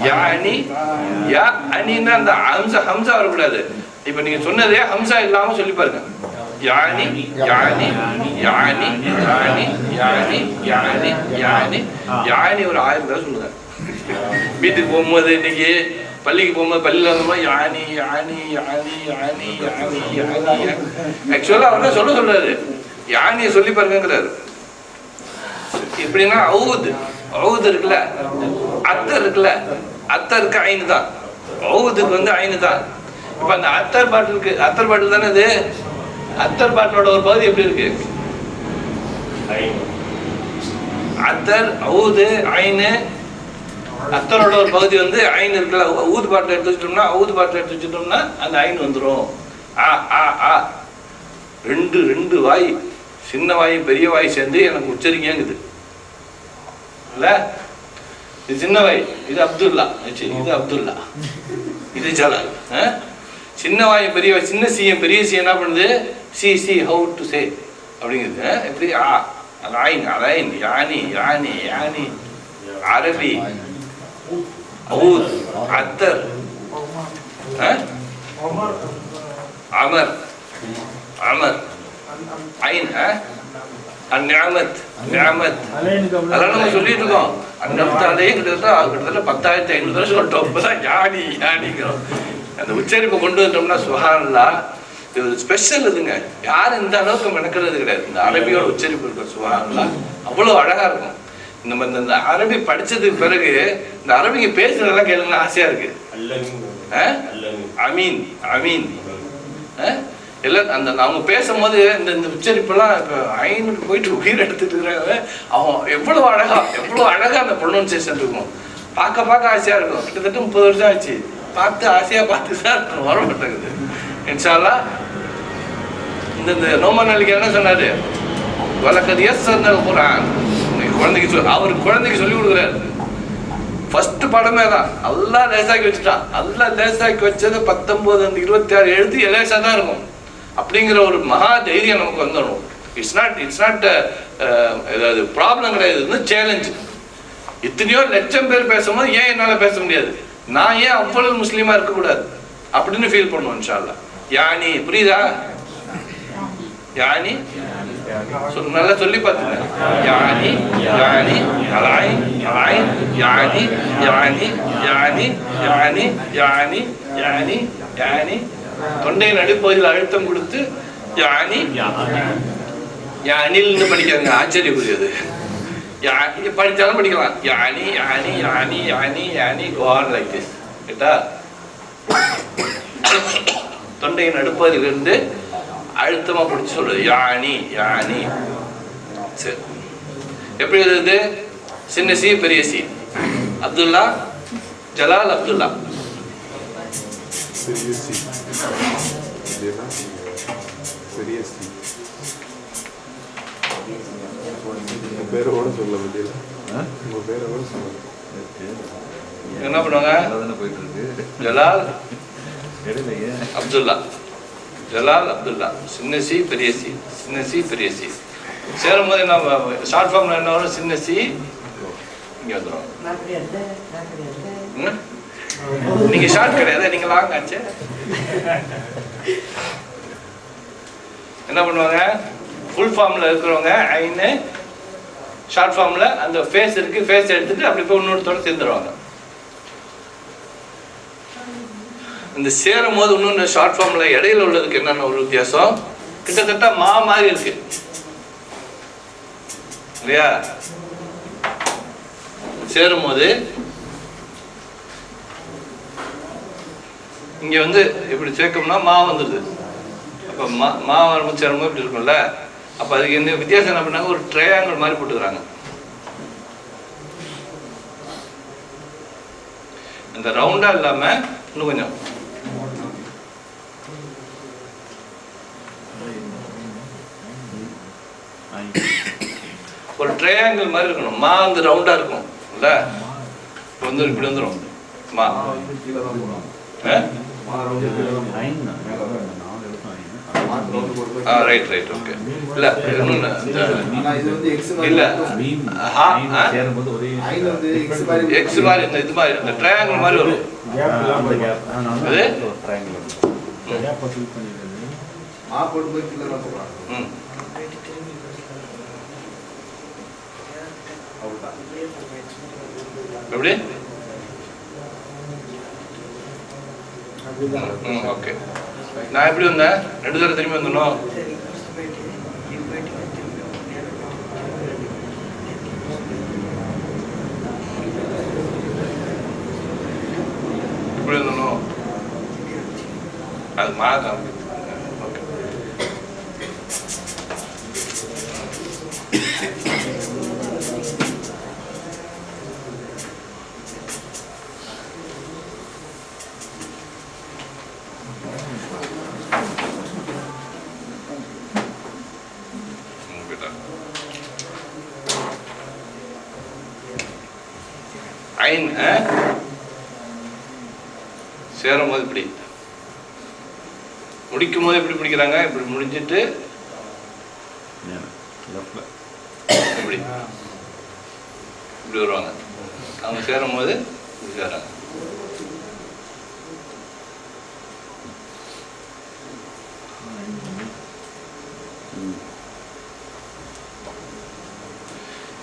யானி யா அனின்னா அந்த ஹம்சா ஹம்சா வரக்கூடாது. இப்ப நீங்க சொன்னதே ஹம்சா இல்லாம சொல்லி பாருங்க. யானி யானி யானி யானி யானி யானி யானி யானி ஒரு 1000 தடவை சொல்லுங்க. வீட்டுக்கு போகும்போது இன்னைக்கு பள்ளிக்கு போகும்போது பள்ளியில் வந்தோம்னா யானி யானி யானி யானி யானி யானி. ஆக்சுவலாக அவர் சொல்ல சொல்றாரு, யானியை சொல்லி பாருங்கிறாரு. எப்படின்னா அவுது இருக்குல்ல, அத்தர் இருக்குல்ல, அத்தருக்கு ஐந்து தான், அவுதுக்கு வந்து ஐந்து தான். இப்ப அந்த அத்தர் பாட்டில் தானே இது. அத்தர் பாட்டிலோட ஒரு பகுதி எப்படி இருக்கு? அத்தர் அவுது ஐனு. அத்தரோட ஒரு பகுதி வந்து ஐன் இருக்குல்ல. ஊது பாட்டில் எடுத்து வச்சுட்டோம்னா அந்த ஐன் வந்துடும். ரெண்டு வாய், சின்ன வாய் பெரிய வாய் சேர்ந்து எனக்கு உச்சரிக்கங்குது இல்ல. இது சின்ன வாய், இது அப்துல்லா, இது அப்துல்லா, இது ஜலால். சின்ன வாய் பெரிய வாய், சின்ன சீயம் பெரிய சி என்ன பண்ணுது? சி ஹவு டு சே அப்படிங்குது. எப்படி? அலைன் அலைன் யானி யானி யானி. அரபி அவுத் அத்தர் அமர் அமர் ஐன் அந்நியாமத் நியாமத். அதெல்லாம் நம்ம சொல்லிட்டு இருக்கோம். அந்நியத்தாலே கிட்டத்தட்ட 10,500 தடவை சொல்லிட்டோம். இப்பதான் யானி யானிக்கிறோம். அந்த உச்சரிப்பை கொண்டு வந்தோம்னா சுப்ஹானல்லாஹ், இது ஒரு ஸ்பெஷல். இதுங்க யாரும் இந்த அளவுக்கு மெனக்கிறது கிடையாது. இந்த அரபியோட உச்சரிப்பு இருக்கிற சுப்ஹானல்லாஹ் அவ்வளோ அழகா இருக்கும். நம்ம இந்த அரபி படிச்சதுக்கு பிறகு இந்த அரபிக்கு பேசுறதெல்லாம் கேளுங்க, ஆசையா இருக்கு. அமீன் அமீன் எல்லாம் அந்த அவங்க பேசும்போது இந்த உச்சரிப்பெல்லாம் இப்போ ஐனுக்கு போயிட்டு உயிர் எடுத்துட்டு இருக்கிறாங்க. அவன் எவ்வளவு அழகா அந்த ப்ரொனன்சியேஷன் இருக்கும். பார்க்க ஆசையா இருக்கும். கிட்டத்தட்ட 30 வருஷம் ஆச்சு பார்த்து ஆசையா பார்த்து தான் வர மாட்டேங்குது. இன்ஷா அல்லாஹ் இந்த நோமான் அலிக்கு என்ன சொன்னாரு? வலக்கத் யஸ்ஸர்னா குர்ஆன். குழந்தைக்கு சொல்லி கொடுக்குறாரு. ஃபர்ஸ்ட் படமே தான். அல்லாஹ் லேசாக்கி வச்சுட்டான். அல்லாஹ் லேசாக்கி வச்சது 19 அந்த 26 எழுத்து லேசா தான் இருக்கும். அப்படிங்கிற ஒரு மகா தைரியம் நமக்கு வந்துடும். இட்ஸ் நாட் ஏதாவது ப்ராப்ளம் கிடையாது, இது சேலஞ்சு. இத்தனையோ லட்சம் பேர் பேசும்போது ஏன் என்னால பேச முடியாது, நான் ஏன் அவ்வளவு முஸ்லீமா இருக்கக்கூடாது அப்படின்னு ஃபீல் பண்ணுவோம். இன்ஷா அல்லாஹ். யானி புரியுதா? யானி நல்லா சொல்லி பார்த்துங்க. யானி யானி அலைன் அலைன் யானி யானி யானி யானி யானி யானி யானி. தொண்டையின் அடிப்பகுதியில் அழுத்தம் கொடுத்து யானி யானில்னு படிக்கிறாங்க. ஆச்சரியப்படுகிறது. யானி படித்தாலும் படிக்கலாம். யானி யானி யானி யானி யானி கோன் லைக் திஸ். கேட்டா தொண்டையின் நடுப்பகுதியிலிருந்து அழுத்தமா பிடிச்சி சொல்றது யானி யானி. சரி, எப்படி எழுதுது? சின்ன சி பெரிய சி. அப்துல்லா ஜலால் அப்துல்லா. என்ன பண்ணுவாங்க? ஜலால் அப்துல்லா ஜலால் அப்துல்லா. சின்ன சி பெரிய சி, சின்ன சி பெரிய சி. சேரும் போது நம்ம ஷார்ட் ஃபார்ம்ல என்ன வரும்? சின்ன சி இங்க வந்துடும். நீங்க ஷார்ட் கிடையாது, நீங்க லாங் ஆச்சு. என்ன பண்ணுவாங்க? ஃபுல் ஃபார்ம்ல இருக்கிறவங்க ஐன்னு, ஷார்ட் ஃபார்ம்ல அந்த ஃபேஸ் இருக்கு, ஃபேஸ் எடுத்துட்டு அப்படி போய் இன்னொருத்தோட சேர்ந்துருவாங்க. இந்த சேரும் போது இன்னொன்று ஷார்ட் ஃபார்ம்ல இடையில உள்ளதுக்கு என்னென்ன ஒரு வித்தியாசம்? கிட்டத்தட்ட மா மாதிரி இருக்கு இல்லையா? சேரும் போது இங்க வந்து இப்படி சேர்க்கணும்னா மா வந்துடுது. அப்ப மா வரும்போது சேரும்போது இப்படி இருக்கும்ல. அப்ப அதுக்கு என்ன வித்தியாசம்? என்ன பண்ணாங்க? ஒரு ட்ரையாங்கிள் மாதிரி போட்டுக்கிறாங்க. இந்த ரவுண்டா இல்லாம இன்னும் கொஞ்சம் ஒரு ட்ரையாங்கிள் மாதிரி இருக்கணும். மா வந்து ரவுண்டா இருக்கும் இல்ல? வந்து இப்படி வந்துடும் மா. Right right okay. இல்ல இன்னொன்னு இல்ல எக்ஸ் மாதிரி இது மாதிரி இந்த ட்ரையாங்கிள் மாதிரி வரும். அது மா போட்டு போய் கீழே தான் போடுறாங்க. அவ்வளோதான். எப்படி? ஓகே. நான் எப்படி வந்தேன்? 2 தடவை திரும்பி வந்தணும். எப்படி வந்தணும்? அது மாதம். ஓகே. ஐன் சேரும் போது இப்படி, முடிக்கும் போது எப்படி பிடிக்கிறாங்க? இப்படி முடிஞ்சிட்டு இப்படி இப்படி வருவாங்க. அவங்க சேரும் போது இப்படி சேராங்க.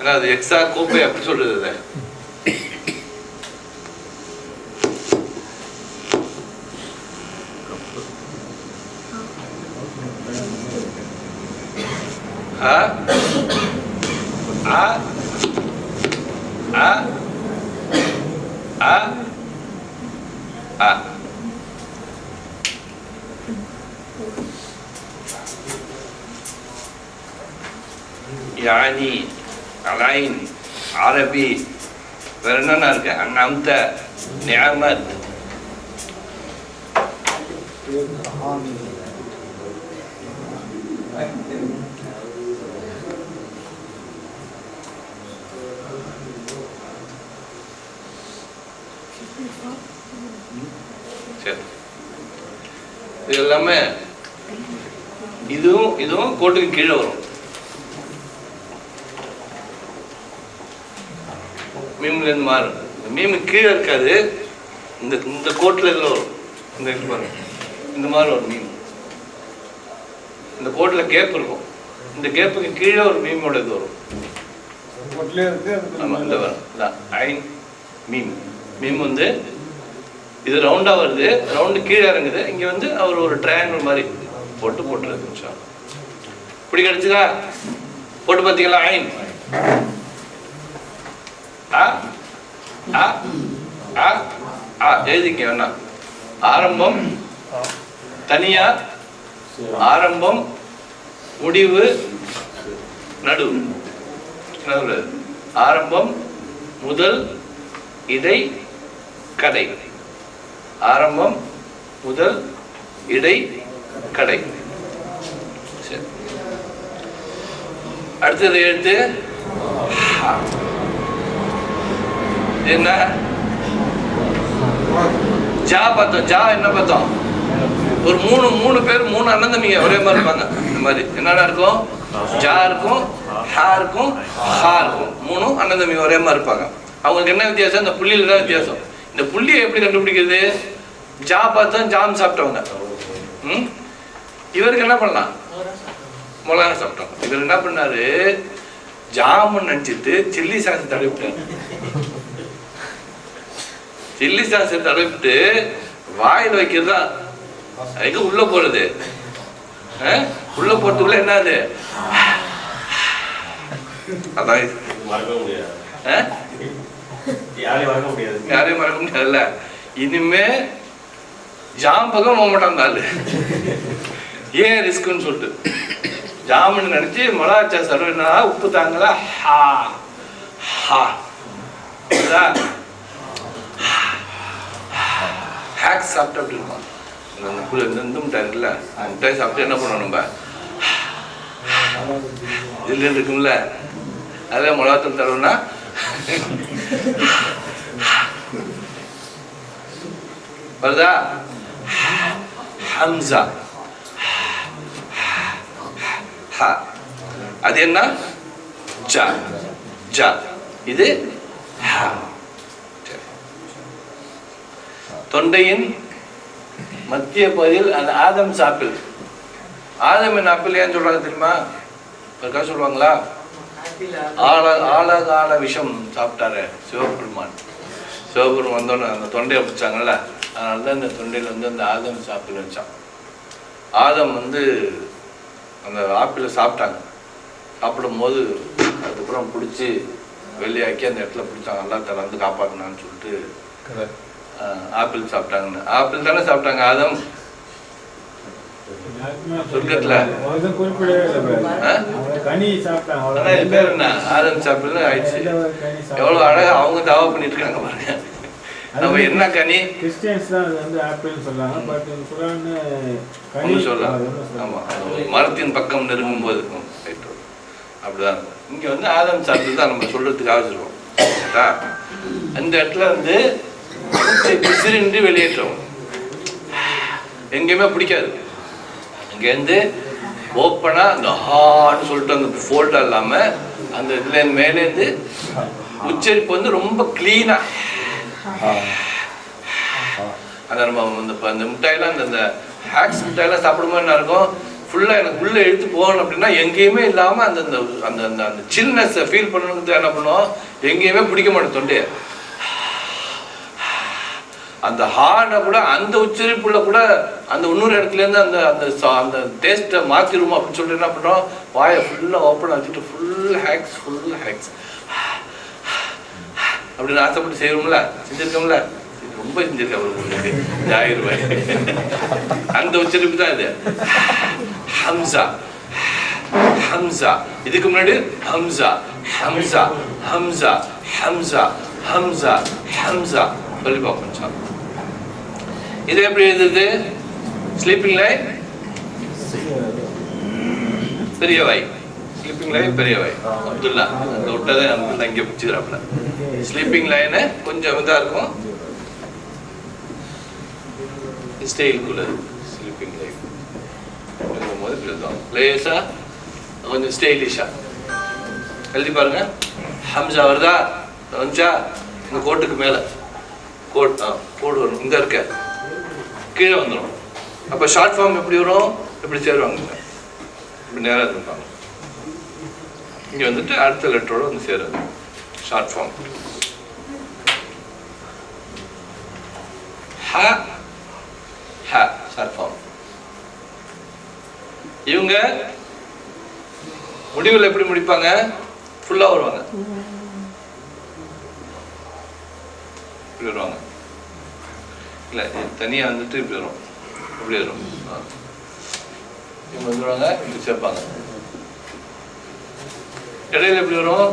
ஏன்னா அது எக்ஸா கோப்பை அப்படி சொல்றது. யானி அலைன் அரபி வேற என்னன்னா இருக்கு? அன்அம்த நிஅமத் சரி. இது எல்லாமே இதுவும் கோட்டுக்கு கீழே வரும். மீம்ல இருந்து மாறும். மீம் கீழே இருக்காது, இந்த கோட்டில் இதில் வரும். இந்த மாதிரி ஒரு மீம், இந்த கோட்டில் கேப் இருக்கும். இந்த கேப்புக்கு கீழே ஒரு மீமோட இது வரும். ஆமாம், இந்த வரும் ஐன் மீம். மீம் வந்து இது ரவுண்டாக வருது, ரவுண்டு கீழே இறங்குது. இங்கே வந்து அவர் ஒரு ட்ரையாங்கிள் மாதிரி போட்டுருக்கு. இப்படி கிடைச்சதா? போட்டு பார்த்தீங்களா? ஐன் எழுதிக்க வேணாம். ஆரம்பம் தனியா, ஆரம்பம் முடிவு நடுவு. ஆரம்பம் முதல் இடை கடை. ஆரம்பம் முதல் இடை கடை. சரி, அடுத்தது எழுத்து என்ன? ஜா பார்த்தோம். ஜா என்ன பார்த்தோம்? ஒரு மூணு பேர், 3 அண்ணன் தம்பிங்க ஒரே மாதிரி இருப்பாங்க. இந்த மாதிரி என்னடா இருக்கும்? ஜா இருக்கும், ஹா இருக்கும், ஹா இருக்கும். 3 அண்ணன் தம்பிங்க ஒரே மாதிரி இருப்பாங்க. அவங்களுக்கு என்ன வித்தியாசம்? இந்த புள்ளியில தான் வித்தியாசம். இந்த புள்ளியை எப்படி கண்டுபிடிக்கிறது? ஜா பார்த்தோம், ஜாம் சாப்பிட்டவங்க. இவருக்கு என்ன பண்ணலாம்? மிளகா சாப்பிட்டோம். இவர் என்ன பண்ணாரு? ஜாமுன்னு நினைச்சிட்டு சில்லி சாஸ் தடவி விட்டாரு. சில்லி சாஸ் தடவிட்டு வாயில் வைக்கிறதா, எங்க உள்ள போறது? உள்ள போறதுக்குள்ள என்னது? அதான் யாரையும் மறக்க முடியாதுல்ல. இனிமே ஜாம் பக்கம் போக மாட்டான் ஆளு. ஏன் ரிஸ்க்குன்னு சொல்லிட்டு ஜாமுன்னு நினைச்சு மிளகாச்சா சர்வனா உப்பு தாங்களா? ஹா ஹா ஹேக்ஸ் சாப்பிட்டு அப்படி இருக்கும். இந்த மிட்டாய் இருக்குல்ல, அந்த மிட்டாய் சாப்பிட்டு என்ன பண்ணணும்? நம்ம ஜில்லுன்னு இருக்கும்ல, அதில் மிளகாத்தூள் தருவோம்னா வருதா? ஹம்சா ஹா. அது என்ன? ஜா. ஜா. இது ஹா. தொண்டையின் மத்திய பகுதியில் அந்த ஆதம் சாப்பிள் ஆதமின் ஆப்பிள் ஏன் சொல்றாங்க தெரியுமா? இருக்கா சொல்லுவாங்களா? ஆழகால விஷம் சாப்பிட்டாரு சிவபெருமான். சிவபெருமான் வந்தோன்னு அந்த தொண்டையை பிடிச்சாங்கல்ல, அதனால தான் இந்த தொண்டையில் வந்து அந்த ஆதம் சாப்பிட்டு வச்சான். ஆதம் வந்து அந்த ஆப்பிளை சாப்பிட்டாங்க. சாப்பிடும் போது அதுக்கப்புறம் பிடிச்சி வெளியாக்கி அந்த இடத்துல பிடிச்சாங்க. நல்லா திறந்து காப்பாற்றினான்னு சொல்லிட்டு ஆப்பிள் சாப்பிட்டாங்கன்னு. ஆப்பிள் தானே சாப்பிட்டாங்க ஆதம் சொர்க்கத்துல. பேர் என்ன? ஆதம் சாப்பிட்டு ஆயிடுச்சு. எவ்வளவு அழகா அவங்க தாவா பண்ணிட்டு இருக்காங்க பாருங்க. நம்ம என்ன கனி கிறிஸ்டியன்ஸ் தான் வந்து ஆப்பிள்னு சொல்றாங்க, பட் குர்ஆன் கனி சொல்லலாம். ஆமா, மரத்தின் பக்கம் நெருங்கும் போது அப்படிதான். இங்க வந்து ஆதம் சாப்பிட்டு தான் நம்ம சொல்றதுக்காக வச்சிருக்கோம். அந்த இடத்துல வந்து பிசிறின்றி வெளியேற்றோம். எங்கேயுமே பிடிக்காது. இங்கேருந்து ஓப்பனா அந்த ஹான்னு சொல்லிட்டு அந்த ஃபோல்டா இல்லாம அந்த இதுல மேலேருந்து உச்சரிப்பு வந்து ரொம்ப கிளீனா. அந்த நம்ம அந்த மிட்டாயெல்லாம் அந்த ஹேக்ஸ் மிட்டாயெல்லாம் சாப்பிடும்போது என்ன இருக்கும், ஃபுல்லாக எனக்கு உள்ளே எடுத்து போகணும் அப்படின்னா எங்கேயுமே இல்லாமல் அந்த அந்த அந்த அந்த சில்னஸை ஃபீல் பண்ணணுங்கிறது என்ன பண்ணுவோம், எங்கேயுமே பிடிக்க மாட்டோம் தொண்டையை. அந்த ஹார்டை கூட அந்த உச்சரிப்புள்ள கூட அந்த இன்னொரு இடத்துலேருந்து அந்த அந்த அந்த டேஸ்ட்டை மாற்றிடுவோம் அப்படின்னு சொல்லிட்டு என்ன பண்ணுறோம், வாயை ஃபுல்லாக ஓப்பன் வச்சுட்டு ஃபுல் ஹேக்ஸ் அப்படின்னு ஆசைப்பட்டு செய்வோம்ல, செஞ்சிருக்கோம்ல, ரொம்ப செஞ்சிருக்கேன் உங்களுக்கு 1000 ரூபாய். அந்த உச்சரிப்பு தான் இது. ஹம்சா ஹம்சா, இதுக்கு முன்னாடி ஹம்சா ஹம்சா ஹம்சா ஹம்சா ஹம்சா ஹம்சா சொல்லி பார்ப்போம். இது எப்படி எழுதுது? ஸ்லீப்பிங் லைன் பெரியவாய், ஸ்லீப்பிங் லைன் பெரியவாய். அப்துல்லா அந்த விட்டதை அப்துல்லா இங்கே பிடிச்சிக்கிறாப்புல. ஸ்லீப்பிங் லைனு கொஞ்சம் இதாக இருக்கும், ஸ்டைலுக்குள்ள ஸ்லீப்பிங் லைன் எழுதும்போது இப்படி எழுதுவாங்க. லேசா கொஞ்சம் ஸ்டைலிஷா எழுதி பாருங்க. ஹம்சா வருதா? வந்துச்சா? இந்த கோட்டுக்கு மேலே கோடு வரும், இங்கே இருக்க கீழே வந்துடும். அப்போ ஷார்ட் ஃபார்ம் எப்படி வரும்? இப்படி சேருவாங்க, இப்படி நேராக இருப்பாங்க. இங்கே வந்துட்டு அடுத்த லெட்டரோட வந்து சேருது ஷார்ட் ஃபார்ம். Short form. இவங்க முடிவில் எப்படி முடிப்பாங்க? ஃபுல்லாக வருவாங்க, இப்படி வருவாங்க. இல்லை தனியாக வந்துட்டு இப்படி வரும், இப்படி வரும். இவங்க வந்துடுவாங்க, இப்படி சேர்ப்பாங்க. இடையில எப்படி வரும்?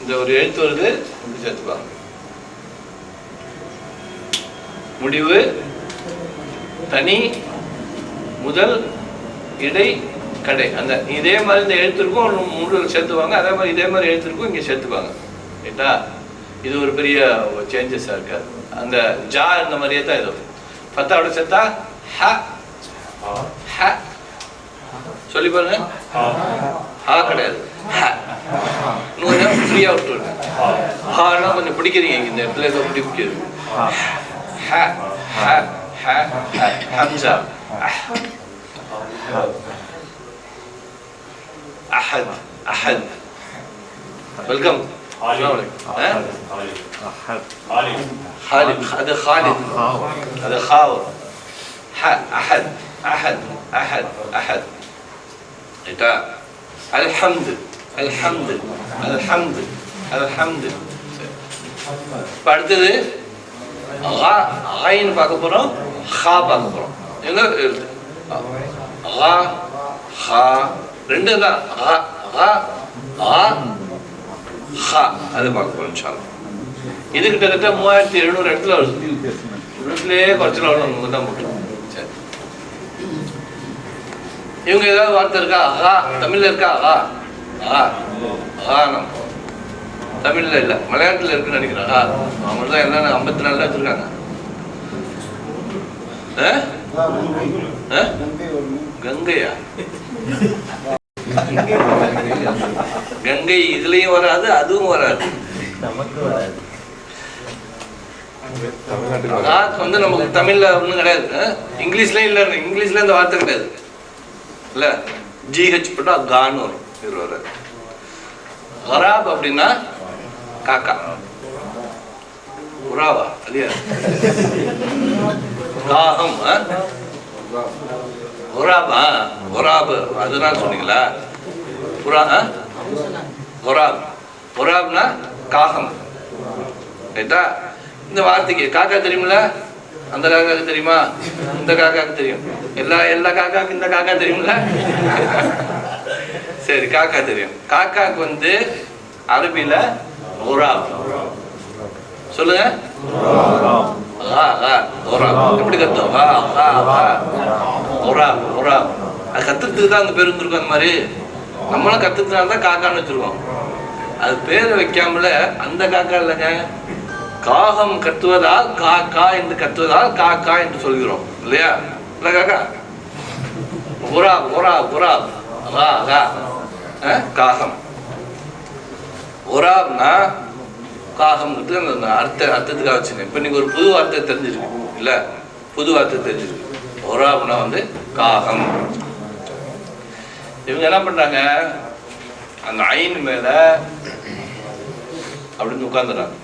இந்த ஒரு எழுத்து வருது, இப்படி சேர்த்துப்பாங்க. முடிவு தனி, முதல், இடை, கடை. அந்த இதே மாதிரி இந்த எழுத்திற்கும் முடிவில் சேர்த்துவாங்க. அதே மாதிரி இதே மாதிரி எழுத்திற்கும் இங்கே சேர்த்துப்பாங்க. ரைட்டா? இது ஒரு பெரிய சேஞ்சஸாக இருக்காது. அந்த ஜா இந்த மாதிரியே தான் இது. பத்தாவோட சேர்த்தா ஹ ஹ சொல்லி பாருங்க. ஹா கிடையாது, ஹ. இன்னும் கொஞ்சம் ஃப்ரீயாக விட்டுருங்க. ஹானா கொஞ்சம் பிடிக்கிறீங்க, இந்த இடத்துல ஏதோ பிடிக்கிறது. ஹ ஹ ஹ ஹம்சா أحد أحد. welcome. خالد هذا خالد هذا خاور. أحد أحد أحد أحد. الحمد الحمد الحمد الحمد. அடுத்தது ஆயின்னு பார்க்க போகிறோம், ஹா பார்க்க போகிறோம். எங்க ஹா ஹா ரெண்டு தான். அது பார்க்க போறோம் இன்ஷா அல்லாஹ். இது கிட்டத்தட்ட 3700 இடத்துல வருது. வீட்டிலேயே குறைச்சல வரணும் தான் போட்டோம். சரி, இவங்க ஏதாவது வார்த்தை இருக்கா? தமிழ்ல இருக்கா? தமிழ்ல இல்ல, மலையாளத்துல இருக்குன்னு நினைக்கிறேன். அவங்க தான் எல்லாம் 54 வச்சிருக்காங்க. கங்கையா? கங்கை இதுலயும் வராது, அதுவும் வராது. காக்கு வந்து நமக்கு தமிழ்ல ஒன்றும் கிடையாது, இங்கிலீஷ்லேயும் இல்லை, இங்கிலீஷ்ல இந்த வார்த்தை கிடையாது இல்லை, ஜிஹெச் போட்டா கான்னு வரும். இது வர ஹராப் அப்படின்னா காக்கா, புறாவா இல்லையா, காகம், ஒராபா ஒராபு அதுதான் சொன்னீங்களா, புறா ஒராப், ஒராப்னா காகம் ரைட்டா. இந்த வார்த்தைக்கு காக்கா தெரியுமில்ல, அந்த காக்காக்கு தெரியுமா, இந்த காக்காக்கு தெரியும், எல்லா காக்காக்கு இந்த காக்கா தெரியுமில்ல. சரி, காக்கா தெரியும். காக்காக்கு வந்து அரபியில ஒராப் சொல்லுங்க, எப்படி கத்தும், அது கத்துறதுக்கு தான் அந்த பேர் வந்துருக்கும். அந்த மாதிரி நம்மளும் கத்துறதுனால தான் காக்கான்னு வச்சிருக்கோம். அது பேரை வைக்காமல அந்த காக்கா இல்லைங்க, காகம் கத்துவதால் காக்கா என்று கத்துவதால் காக்கா என்று சொல்கிறோம் இல்லையா, இல்ல காக்கா, ஒராப் ஒராப் ஒராப் காகம். ஒராப்னா காகம்ங்கிறது அந்த அர்த்தத்துக்காக வச்சுங்க. இப்போ நீங்கள் ஒரு புது வார்த்தை தெரிஞ்சிருக்கு இல்லை, புது வார்த்தை தெரிஞ்சிருக்கு. ஒராப்னா வந்து காகம். இவங்க என்ன பண்ணுறாங்க, அந்த ஐன் மேல அப்படின்னு உட்காந்துறாங்க,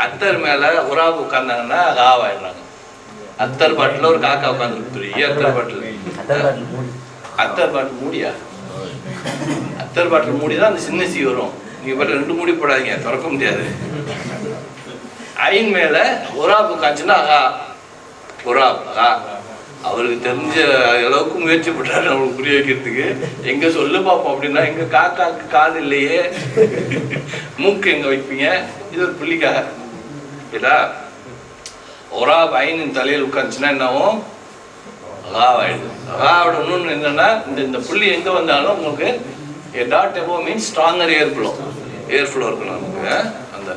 அத்தர் மேல ஒராப் உட்கார்ந்தாங்கன்னா காவாயிடுறாங்க. அத்தர் பாட்டில் ஒரு காக்கா உட்காந்துருக்கு, பெரிய அத்தர் பாட்டில், அத்தர் பாட்டில் மூடியா, அத்தர் பாட்டில் மூடிதான் அந்த சின்ன சீ வரும். நீங்க பாட்டு 2 மூடி போடாதீங்க, திறக்க முடியாது. ஐன் மேல ஒராப் காய்ச்சுன்னா ஒராப். அவருக்கு தெரிஞ்ச அளவுக்கு முயற்சி பண்றாரு அவங்களுக்கு புரிய வைக்கிறதுக்கு. எங்க சொல்லு பார்ப்போம் அப்படின்னா, எங்க காக்காக்கு காது இல்லையே, மூக்கு எங்க வைப்பீங்க, இது ஒரு புள்ளிக்காக இல்லா. ஒராப் ஐனின் தலையில் உட்காந்துச்சுன்னா என்னவும் ஆயிடுது. ஆவோட இன்னொன்று என்னன்னா, இந்த புள்ளி எங்க வந்தாலும் உங்களுக்கு டாட் எபோ மீன்ஸ் ஸ்ட்ராங்கர் ஏர் ஃப்ளோ இருக்கணும் நமக்கு. அந்த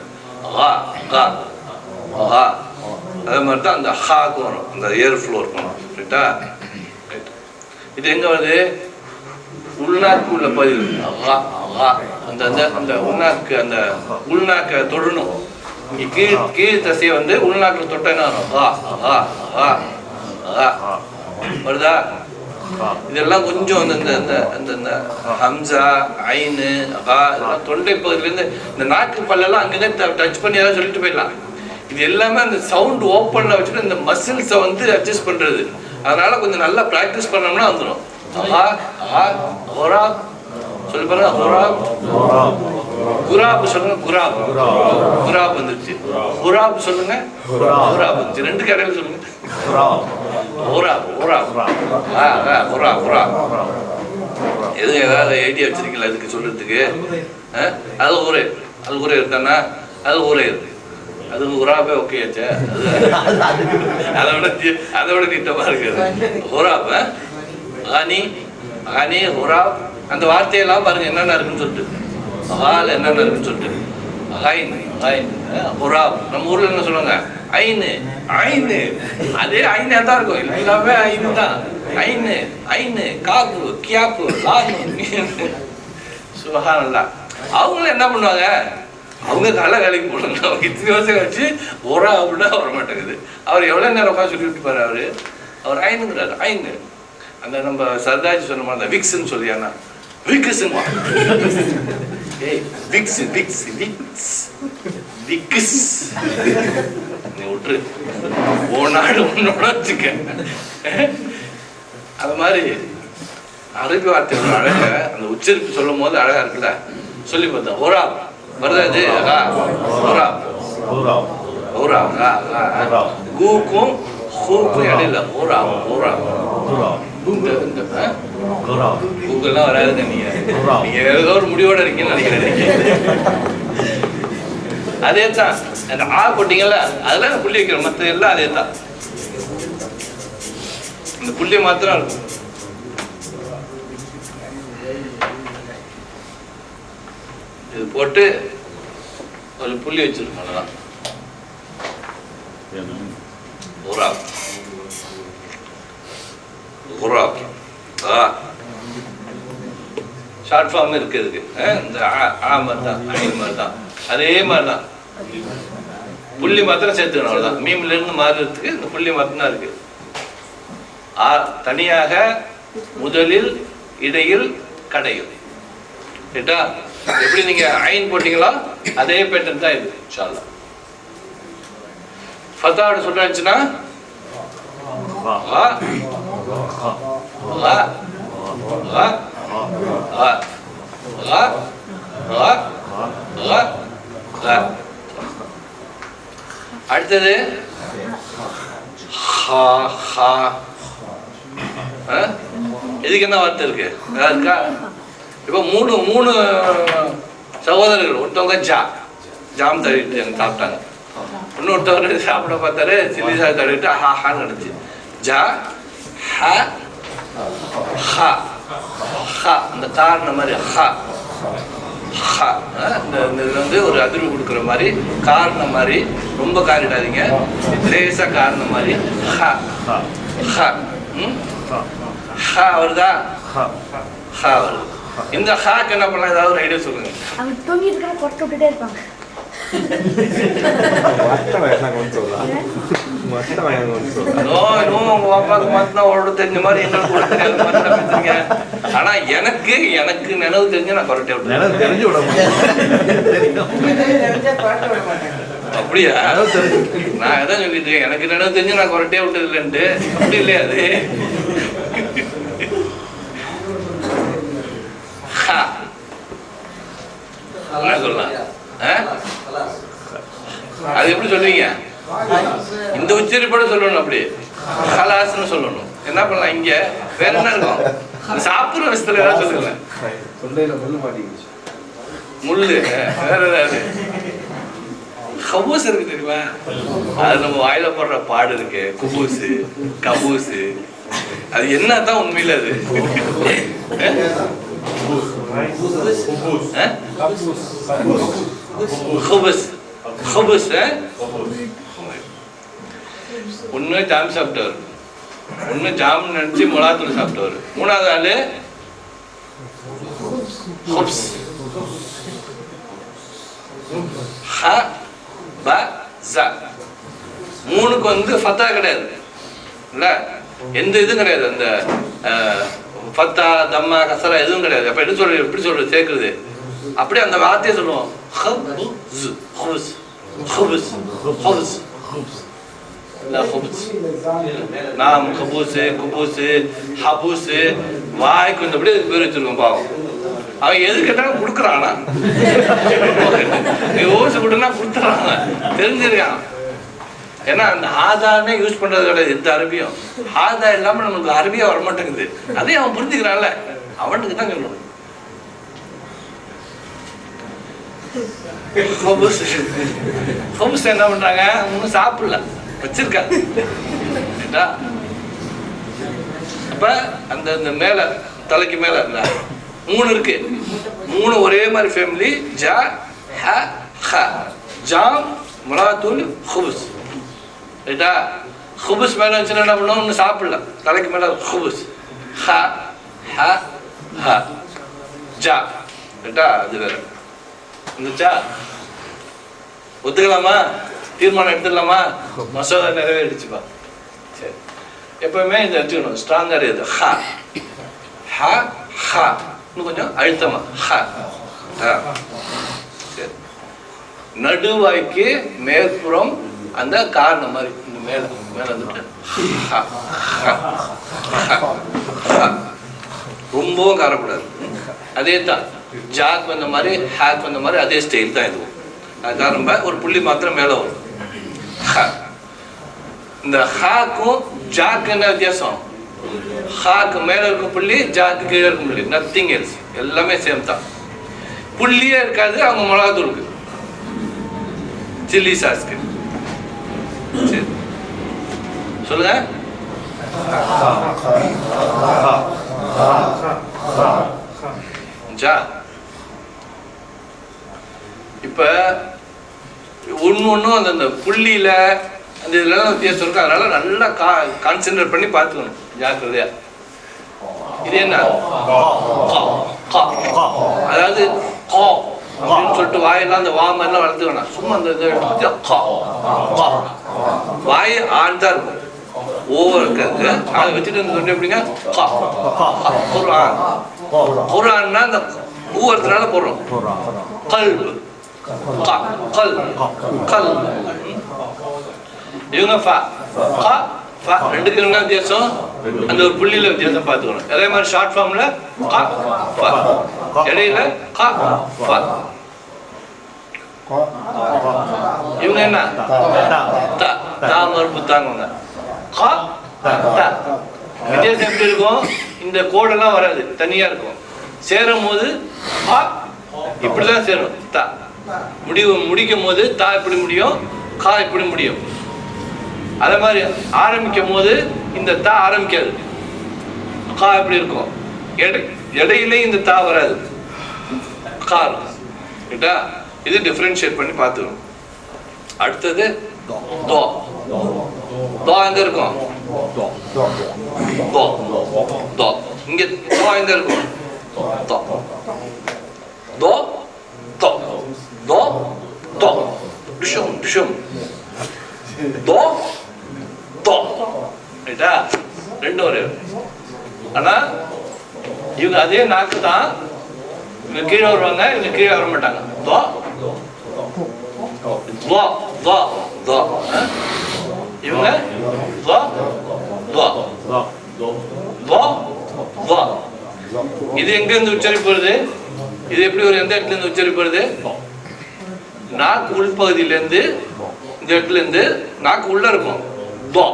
அதே மாதிரி தான் அந்த ஹாக்கு வரும், அந்த ஏர் ஃப்ளோ இருக்கணும் ரைட்டா. இது எங்க வருது, உள்நாக்கு உள்ள பதில். அந்த அந்த உள்நாக்கு, அந்த உள்நாக்க தொடணும். கீழ் தசையை வந்து உள்நாக்கில் தொட்ட என்ன வரும், வருதா. இதெல்லாம் கொஞ்சம் அந்த ஹம்சா ஐனு இதெல்லாம் தொண்டை பகுதியிலேருந்து இந்த நாக்கு பல்லெல்லாம் அங்கேயே டச் பண்ணி ஏதாவது சொல்லிட்டு போயிடலாம். இது எல்லாமே அந்த சவுண்ட் ஓப்பன்ல வச்சுட்டு இந்த மசில்ஸை வந்து அட்ஜஸ்ட் பண்றது. அதனால கொஞ்சம் நல்லா ப்ராக்டிஸ் பண்ணோம்னா வந்துடும். சொல்லி பாருங்க, குராப் சொல்லுங்க, குராப் குராப் வந்துருச்சு. குராப் சொல்லுங்க, குராப் வந்துச்சு. 2 கடையில சொல்லுங்க, எது ஏதாவது ஐடியா வச்சிருக்கீங்களா இதுக்கு சொல்றதுக்கு? அது ஊரே இருக்கானா, அது ஊரே இருக்கு, அது உராபே ஓகே ஆச்சா, அதை விட நீட்டமா இருக்குது. உராப் ஹனி ஹனி உராப், அந்த வார்த்தையெல்லாம் பாருங்க என்னென்ன இருக்குன்னு சொல்லிட்டு, ஹால் என்னென்ன இருக்குன்னு சொல்லிட்டு. ஐன் ஐன் உராப், நம்ம ஊர்ல என்ன சொல்லுவாங்க, ஐனு ஐனு, அதே ஐனா தான் இருக்கும், எல்லாமே ஐனு தான். ஐனு ஐனு காப்பு கியாப்பு லானு சுபஹானல்லாஹ். அவங்களும் என்ன பண்ணுவாங்க, அவங்க நல்ல வேலைக்கு போனாங்க. அவங்க இத்தனை வருஷம் கழிச்சு ஒரா அப்படின்னா வர மாட்டேங்குது. அவர் எவ்வளோ நேரம் உட்காந்து சொல்லி விட்டுப்பாரு அவர் ஐனுங்கிறாரு. ஐனு அந்த நம்ம சர்தாஜி சொன்ன மாதிரி அந்த விக்ஸ்ன்னு சொல்லியானா, விக்ஸுமா, ஏய் விக்ஸ் விக்ஸ் விக்ஸ் விக்ஸ், நீ விட்டுரு, நாடு உன்னோட வச்சுக்க. அது மாதிரி அரபி வார்த்தையோட அழக அந்த உச்சரிப்பு சொல்லும் போது அழகா இருக்குல்ல, சொல்லி பார்த்தேன். ஒராப் வருதா இது, கூக்கும் சூக்கும் இடையில கூக்கெல்லாம் வராதுங்க. நீங்க ஏதோ ஒரு முடிவோட இருக்கீங்கன்னு நினைக்கிறேன். அதே தான் அந்த போட்டீங்கல்ல, அதெல்லாம் புள்ளி வைக்கிறோம், மற்ற எல்லாம் அதே தான். இந்த புள்ளி மாத்திரம் இருக்கும். இது போட்டு ஒரு புள்ளி வச்சிருக்கோம், அவ்வளவுதான். ஷார்ட் ஃபார்ம் இருக்கு இதுக்கு. இந்த மாதிரி தான், ஐன் மாதிரி தான். அதே மாதிரிதான் புள்ளி மாத்திரம் சேர்த்துக்கணும், அவ்வளவுதான். மீம்ல இருந்து மாறுறதுக்கு இந்த புள்ளி மாத்திரம் தான் இருக்கு. தனியாக முதலில் இடையில் கடையில். கேட்டா எப்படி நீங்க ஐன் போட்டீங்களோ அதே பேட்டர்ன் தான் இது. இன்ஷா அல்லாஹ் ஃபதாவோட சொல்றாச்சுன்னா அடுத்தது இதுக்கு என்ன வார்த்தை இருக்கு இருக்கா? இப்ப மூணு சகோதரர்கள், ஒருத்தவங்க ஜாம் தள்ளிட்டு எனக்கு சாப்பிட்டாங்க, இன்னொருத்தவங்க சாப்பிட பார்த்தாரு சில்லி சாதம் தள்ளிட்டு ஹான்னு நடந்துச்சு. ஜா ஹ ஹ ஹ அந்த காரணம் மாதிரி ஹ ஹ இந்த வந்து ஒரு அதிர்வு கொடுக்குற மாதிரி காரணம் மாதிரி, ரொம்ப காரிடாதீங்க, லேசா காரணம் மாதிரி ஹ ஹ ஹ வருதா? ஹ வருது. இந்த ஹாக்கு என்ன பண்ணலாம், ஏதாவது ஒரு ஐடியா சொல்லுங்க. அவங்க தூங்கிட்டு இருக்காங்க, கொட்டை விட்டுட்டே இருப்பாங்க. உங்க பாப்பாக்கு மட்டும் ஓட தெரிஞ்ச மாதிரி எங்களுக்கு, ஆனா எனக்கு நினைவு தெரிஞ்சு நான் கொரட்டை விட்டு தெரிஞ்சு விட அப்படியா? நான் எதான் சொல்லிட்டு இருக்கேன், எனக்கு நினைவு தெரிஞ்சு நான் கொரட்டையே விட்டது இல்லைன்ட்டு. அப்படி இல்லையா அது? சொல்லலாம். அது எப்படி சொல்றீங்க? இந்த உச்சரிப்போட சொல்லணும், அப்படி ஹலாஸ்ன்னு சொல்லணும். என்ன பண்ணலாம்? இங்க வேற என்ன இருக்கும்? சாப்பிடுற விஷயத்துல ஏதாவது சொல்லுங்க. முள்ளு வேற ஏதாவது கபூஸ் இருக்கு தெரியுமா? அது நம்ம வாயில போடுற பாடு இருக்கு, குபூசு கபூசு. அது என்னதான் உண்மையில அது ஒண்ணு ஜாம் சாப்பிட்டவர், ஒண்ணு ஜாம் நினைச்சு மிளகாத்தூள் சாப்பிட்டவர், மூணாவது ஆளு மூணுக்கு வந்து ஃபத்தா கிடையாது இல்ல, எந்த இதுவும் கிடையாது, அந்த ஃபத்தா தம்மா கசரா எதுவும் கிடையாது. அப்ப எப்படி சொல்றது சேர்க்குறது? அப்படியே அந்த வார்த்தையை சொல்லுவோம். நாம் கபூசு குபூசு ஹபூசு வாய்க்கு வந்து அப்படியே பேர் வச்சிருக்கோம். பாவம், அவன் எது கேட்டாலும் கொடுக்குறானா, ஓசு கொடுனா கொடுத்துறாங்க, தெரிஞ்சிருக்கான். ஏன்னா அந்த ஆதாரனே யூஸ் பண்றது கிடையாது எந்த அரபியும். ஆதா இல்லாம நமக்கு அரபியா வரமாட்டேங்குது. அதையும் அவன் புரிஞ்சுக்கிறான்ல, அவனுக்கு தான் சொல்லணும். என்ன பண்றாங்க? ஒன்னும் சாப்பிடல, வச்சிருக்காங்க. அப்ப அந்த மேல தலைக்கு மேல அந்த மூணு இருக்கு, மூணு ஒரே மாதிரி ஃபேமிலி. ஜா ஹ ஹ ஜாம் மிளகாத்தூள் ஹுபுஸ். ரைட்டா? ஹுபுஸ் மேல வச்சுன்னா என்ன பண்ணுவோம்? ஒன்னும் சாப்பிடல, தலைக்கு மேல ஹுபுஸ். ஹ ஹ ஹ ஜா. ரைட்டா? அது வேற இருந்துச்சா? ஒத்துக்கலாமா? தீர்மானம் எடுத்துடலாமா? மசோதா நிறைவேறிடுச்சுப்பா. சரி, எப்பவுமே இதை வச்சுக்கணும், ஸ்ட்ராங்கா இருக்குது. ஹ ஹ ஹ இன்னும் கொஞ்சம் அழுத்தமா. ஹ சரி, நடுவாய்க்கு மேற்புறம் அந்த காரணம் மாதிரி இந்த மேல மேல வந்துட்டு ரொம்பவும் காரக்கூடாது. அதே தான் ஜாக் வந்த மாதிரி ஹேக் வந்த மாதிரி அதே ஸ்டைல் தான் இதுவும். அதுக்காக ஒரு புள்ளி மாத்திரம் மேல வரும். இந்த ஹாக்கும் ஜாக்கு என்ன வித்தியாசம்? ஹாக்கு மேல இருக்கும் புள்ளி, ஜாக்கு கீழே இருக்கும் புள்ளி, நத்திங் எல்ஸ், எல்லாமே சேம் தான். புள்ளியே இருக்காது அவங்க மிளகாத்தூளுக்கு, சில்லி சாஸ்க்கு. சரி சொல்லுங்க. இப்ப ஒன்னும் அந்த புள்ளியில அந்த இதுல வித்தியாசம் இருக்கு. அதனால நல்லா கான்சென்ட்ரேட் பண்ணி பார்த்துக்கணும் ஜாக்கிரதையா. இது என்ன? அதாவது அப்படின்னு சொல்லிட்டு வாயெல்லாம் அந்த வா மாதிரிலாம் வளர்த்து வேணாம். சும்மா அந்த இதை எடுத்து கா கா வாய் ஆழ்ந்தா இருக்கும். ஓவர் இருக்கிறது அதை வச்சுட்டு வந்து எப்படிங்க கா குர்ஆன். குர்ஆன்னா அந்த ஊவரத்துனால போடுறோம். கல்பு கல் கல். இவங்க ஃபா கா ஃபா ரெண்டுக்கு என்ன வித்தியாசம்? அந்த ஒரு புள்ளியில வித்தியாசம் பார்த்துக்கணும். அதே மாதிரி ஷார்ட் ஃபார்ம்ல கா ஃபா, இடையில கா ஃபா. இவங்க என்ன தா தா மறுப்பு தாங்க கா தா. வித்தியாசம் எப்படி இருக்கும்? இந்த கோடெல்லாம் வராது, தனியா இருக்கும். சேரும் போது கா இப்படிதான் சேரும். தா முடிக்கும் போது தா இப்படி முடியும், கா இப்படி முடியும். அதே மாதிரி ஆரம்பிக்கும் போது இந்த தா ஆரம்பிக்காது, கா எப்படி இருக்கும். இடையிலே இந்த தா வராது, கா இருக்கும். ரைட்டா? இது டிஃபரன்ஷியேட் பண்ணி பார்த்துக்கணும். அடுத்தது தோ. தோ எங்க இருக்கும்? தோ தோ. இங்க தோ எங்க இருக்கும்? தோ தோ தோ தோ தோ. டிஷம் டிஷம் தோ தோ. ரைட்டா? ரெண்டு ஒரே. ஆனா இவங்க அதே நாக்கு தான். இவங்க கீழே வருவாங்க, இவங்க கீழே வர மாட்டாங்க. தோ தோ தோ தோ. இவங்க தோ தோ தோ தோ. இது எங்க இருந்து உச்சரிப்படுது? இது எப்படி ஒரு எந்த இடத்துல இருந்து உச்சரிப்படுது? நாக்கு உள்பகுதியில இருந்து, இந்த இடத்துல இருந்து நாக்கு உள்ள இருக்கும். தோ.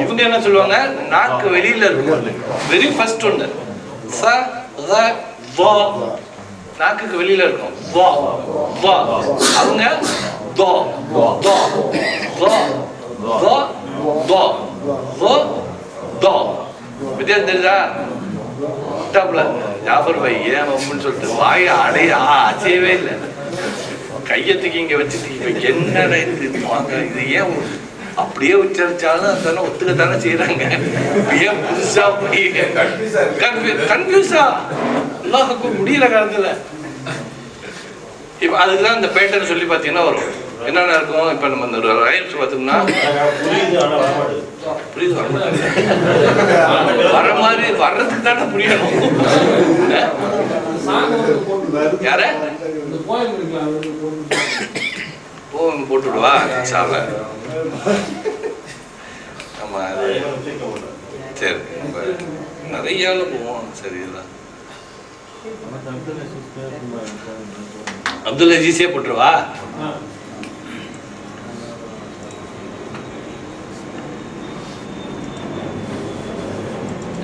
இவங்க என்ன சொல்லுவாங்க? நாக்கு வெளியில இருக்கும். வெரி ஃபர்ஸ்ட் ஒன்று ச ர வ. நாக்குக்கு வெளியில இருக்கும். வ வ. அவங்க தோ தோ தோ தோ தோ தோ தோ. வித்தியாசம் தெரியுதா? ஜாஃபர் பாய் ஏன் அப்படின்னு சொல்லிட்டு வாயை அசையவே இல்லை. கையத்துக்கு இங்க வச்சுட்டு என்னடா இது வாங்க, இது ஏன் அப்படியே உச்சரிச்சாலும் அதெல்லாம் ஒத்துக்கத்தானே செய்யறாங்க. ஏன் புதுசா போய் கன்ஃபியூஸா முடியல காலத்துல. இப்ப அதுக்குதான் இந்த பேட்டர்ன் சொல்லி பாத்தீங்கன்னா வரும். என்னென்ன இருக்கும்? இப்ப நம்ம இந்த ரைம்ஸ் பார்த்தோம்னா புரியுது, வர மாதிரி வர்றதுக்கு தானே புரியணும். யார போன் போட்டுடுவா சால. ஆமா அது சரி, நிறைய போவோம். சரி, இதுதான் அப்துல் அஜீஸே போட்டுருவா.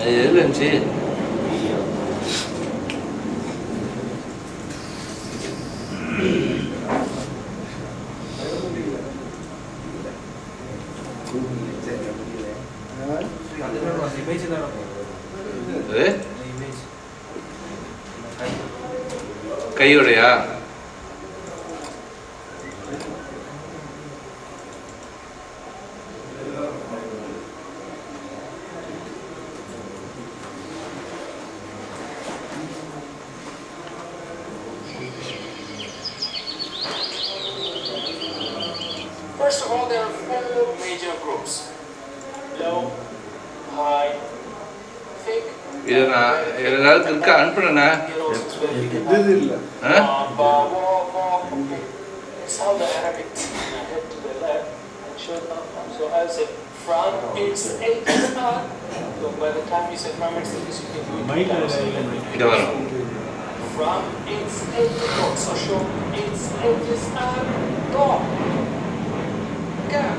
எதுல இருந்துச்சு? கையோடையா? First of all, there are four major groups: low, high, thick. அனுப்புனா It's how the Arabic head to the left and show down. So I'll say from its edges up. So by the time you say from its edges, you can do it. From its edges up. So show its edges up. Top. Gap.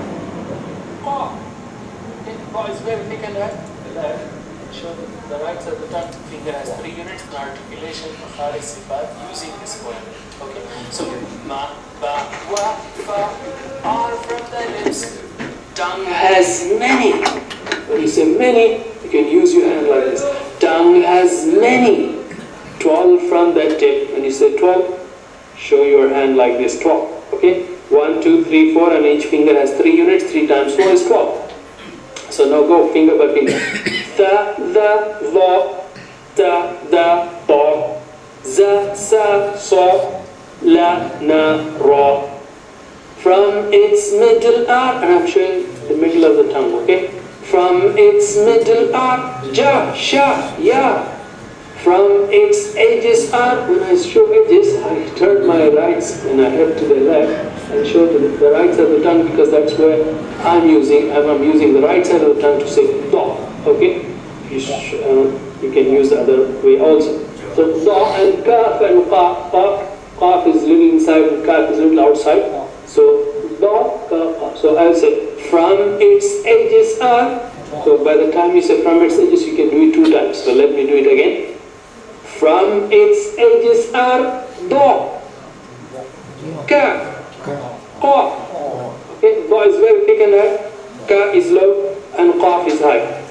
Off. It is very thick and right. The left. Show the right side of the tongue finger has 3 units in articulation of Haris Sifat using this poem. Okay, so ma, ba, wa, fa are from the lips. Tongue has many. When you say many, you can use your hand like this. Tongue has many. 12 from the tip. When you say 12, show your hand like this. 12. Okay, 1, 2, 3, 4, and each finger has 3 units. 3 times 4 is 12. So now go finger by finger. The, the, da, da, bo, za, sa, so, la, na, ra. From its middle R, and I'm showing the middle of the tongue, okay? From its middle R, ja, sha, ya. From its edges R, when I show edges, I turn my rights and I head to the left and show to the right side of the tongue because that's where I'm using the right side of the tongue to say da, okay? You can use the other way also. So da and kaf and qaf, qaf is little inside and kaf is little outside. So da, kaf, so I'll say from its edges are. So by the time you say from its edges, you can do it 2 times. So let me do it again. From its edges are da, ka, qaf. Okay, da is very thick and high, ka is low, and qaf is high.